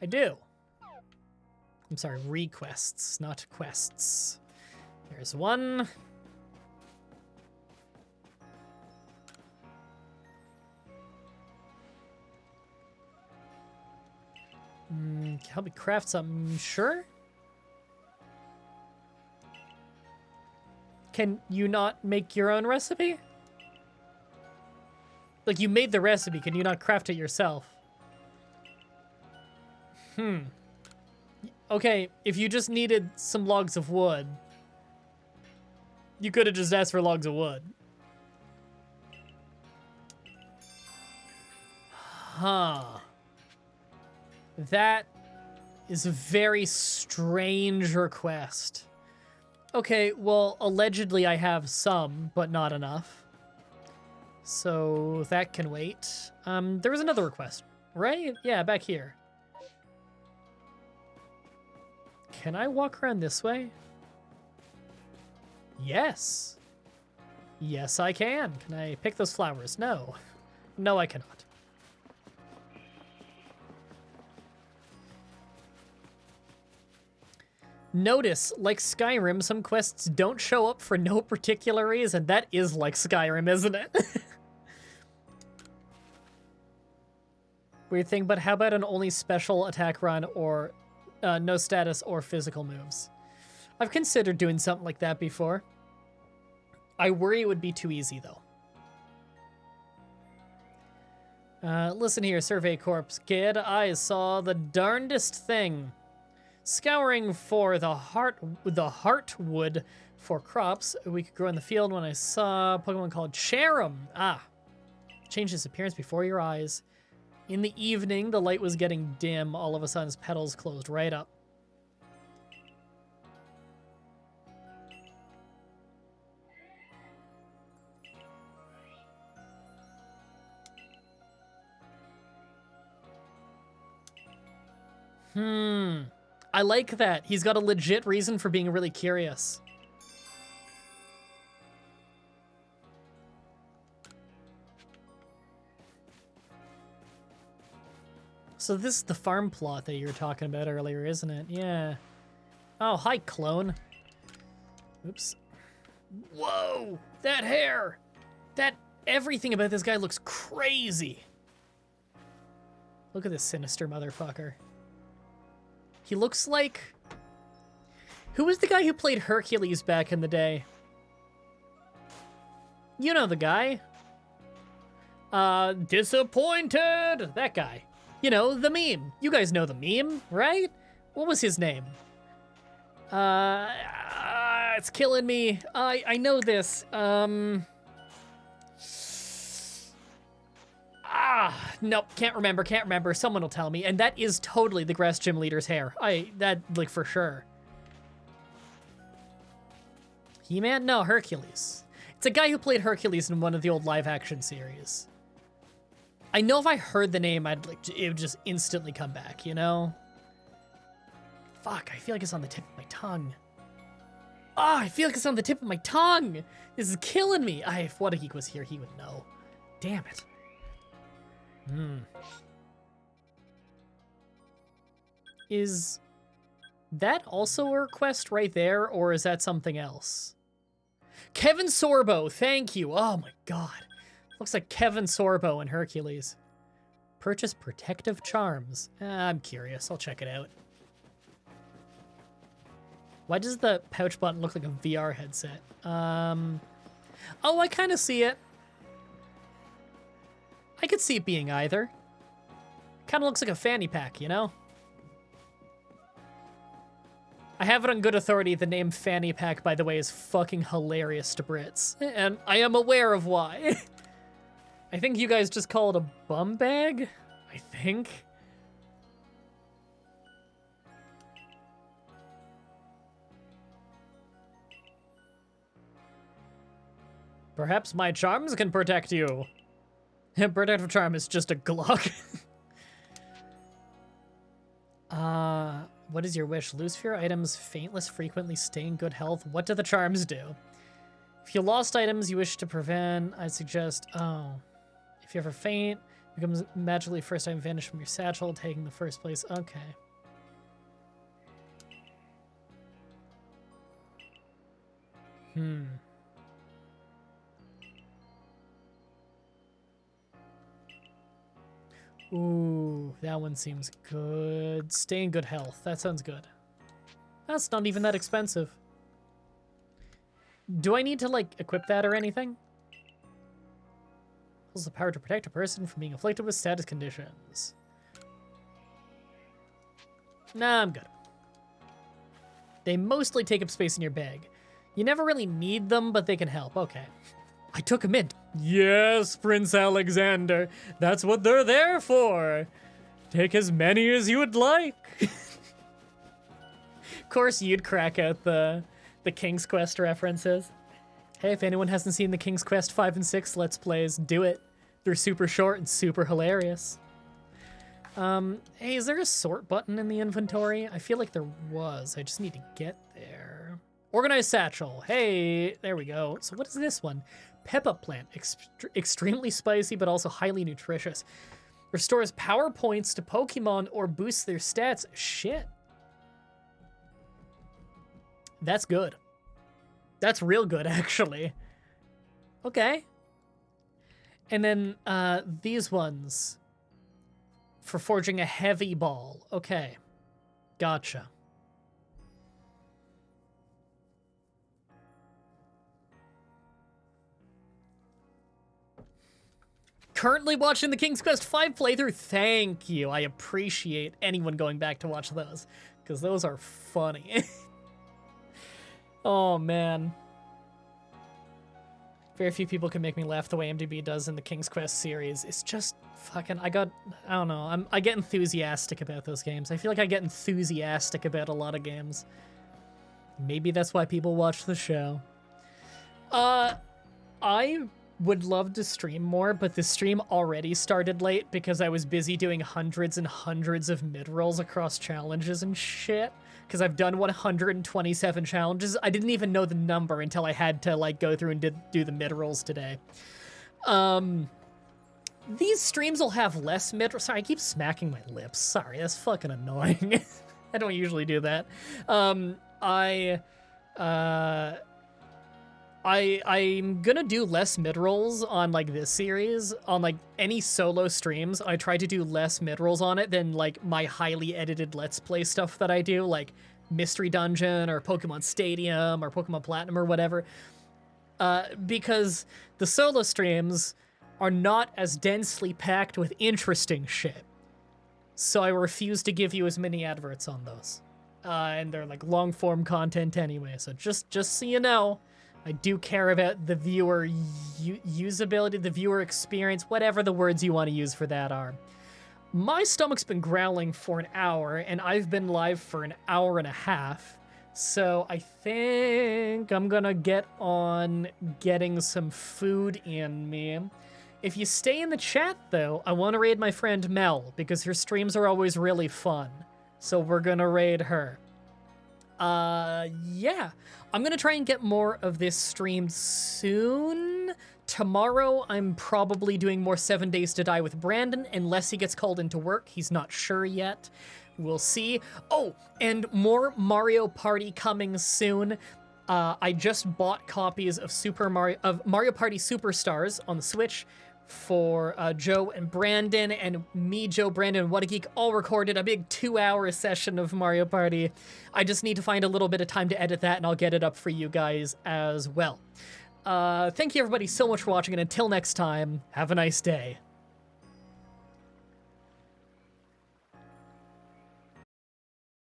I do. I'm sorry, requests, not quests. There's one. Help me craft something, sure? Can you not make your own recipe? Like, you made the recipe, can you not craft it yourself? Okay, if you just needed some logs of wood, you could have just asked for logs of wood. Huh. That is a very strange request. Okay, well, allegedly I have some, but not enough. So that can wait. There was another request, right? Yeah, back here. Can I walk around this way? Yes. Yes, I can. Can I pick those flowers? No. No, I cannot. Notice, like Skyrim, some quests don't show up for no particular reason. That is like Skyrim, isn't it? Weird thing, but how about an only special attack run or no status or physical moves? I've considered doing something like that before. I worry it would be too easy, though. Listen here, Survey Corpse kid. I saw the darndest thing. Scouring for the heartwood for crops we could grow in the field when I saw a Pokemon called Cherim. Changed its appearance before your eyes. In the evening, the light was getting dim. All of a sudden, its petals closed right up. I like that. He's got a legit reason for being really curious. So this is the farm plot that you were talking about earlier, isn't it? Yeah. Oh, hi, clone. Oops. Whoa! That hair! Everything about this guy looks crazy. Look at this sinister motherfucker. He looks like... Who was the guy who played Hercules back in the day? You know the guy. Disappointed! That guy. You know, the meme. You guys know the meme, right? What was his name? It's killing me. I know this. Nope, can't remember. Someone will tell me. And that is totally the grass gym leader's hair. Like, for sure. He-Man? No, Hercules. It's a guy who played Hercules in one of the old live-action series. I know if I heard the name, it would just instantly come back, you know? Fuck, I feel like it's on the tip of my tongue. I feel like it's on the tip of my tongue! This is killing me! If What a Geek was here, he would know. Damn it. Is that also a request right there, or is that something else? Kevin Sorbo, thank you. Oh my god. Looks like Kevin Sorbo in Hercules. Purchase protective charms. I'm curious. I'll check it out. Why does the pouch button look like a VR headset? Oh, I kind of see it. I could see it being either. Kind of looks like a fanny pack, you know? I have it on good authority. The name fanny pack, by the way, is fucking hilarious to Brits. And I am aware of why. I think you guys just call it a bum bag? I think. Perhaps my charms can protect you. Protective charm is just a Glock. What is your wish? Lose fear items, faint less frequently, stay in good health. What do the charms do? If you lost items you wish to prevent, I'd suggest, if you ever faint, becomes magically first item vanished from your satchel, taking the first place. Okay. Ooh, that one seems good. Stay in good health. That sounds good. That's not even that expensive. Do I need to, like, equip that or anything? Holds the power to protect a person from being afflicted with status conditions. Nah, I'm good. They mostly take up space in your bag. You never really need them, but they can help. Okay. I took a mint. Yes, Prince Alexander. That's what they're there for. Take as many as you would like. Of course, you'd crack out the King's Quest references. Hey, if anyone hasn't seen the King's Quest 5 and 6 Let's Plays, do it. They're super short and super hilarious. Hey, is there a sort button in the inventory? I feel like there was. I just need to get there. Organized satchel. Hey, there we go. So what is this one? Peppa plant. Extremely spicy, but also highly nutritious. Restores power points to Pokemon or boosts their stats. Shit. That's good. That's real good, actually. Okay. And then these ones. For forging a heavy ball. Okay. Gotcha. Currently watching the King's Quest V playthrough. Thank you. I appreciate anyone going back to watch those, because those are funny. Oh, man. Very few people can make me laugh the way MDB does in the King's Quest series. It's just fucking, I don't know. I get enthusiastic about those games. I feel like I get enthusiastic about a lot of games. Maybe that's why people watch the show. I would love to stream more, but the stream already started late because I was busy doing hundreds and hundreds of mid-rolls across challenges and shit. Because I've done 127 challenges. I didn't even know the number until I had to like go through and do the mid-rolls today. These streams will have less mid-rolls. Sorry, I keep smacking my lips. Sorry, that's fucking annoying. I don't usually do that. I'm gonna do less mid-rolls on like this series. On like any solo streams, I try to do less mid-rolls on it than like my highly edited Let's Play stuff that I do, like Mystery Dungeon or Pokemon Stadium or Pokemon Platinum or whatever. Because the solo streams are not as densely packed with interesting shit. So I refuse to give you as many adverts on those. And they're like long form content anyway, so just so you know, I do care about the viewer usability, the viewer experience, whatever the words you want to use for that are. My stomach's been growling for an hour, and I've been live for an hour and a half, so I think I'm gonna get on getting some food in me. If you stay in the chat, though, I want to raid my friend Mel, because her streams are always really fun, so we're gonna raid her. Yeah. I'm gonna try and get more of this streamed soon. Tomorrow, I'm probably doing more 7 Days to Die with Brandon, unless he gets called into work. He's not sure yet. We'll see. Oh, and more Mario Party coming soon. I just bought copies of Mario Party Superstars on the Switch for Joe and Brandon, and me, Joe, Brandon, and What a Geek all recorded a big 2-hour session of Mario Party. I just need to find a little bit of time to edit that, and I'll get it up for you guys as well. Thank you everybody so much for watching, and until next time, have a nice day.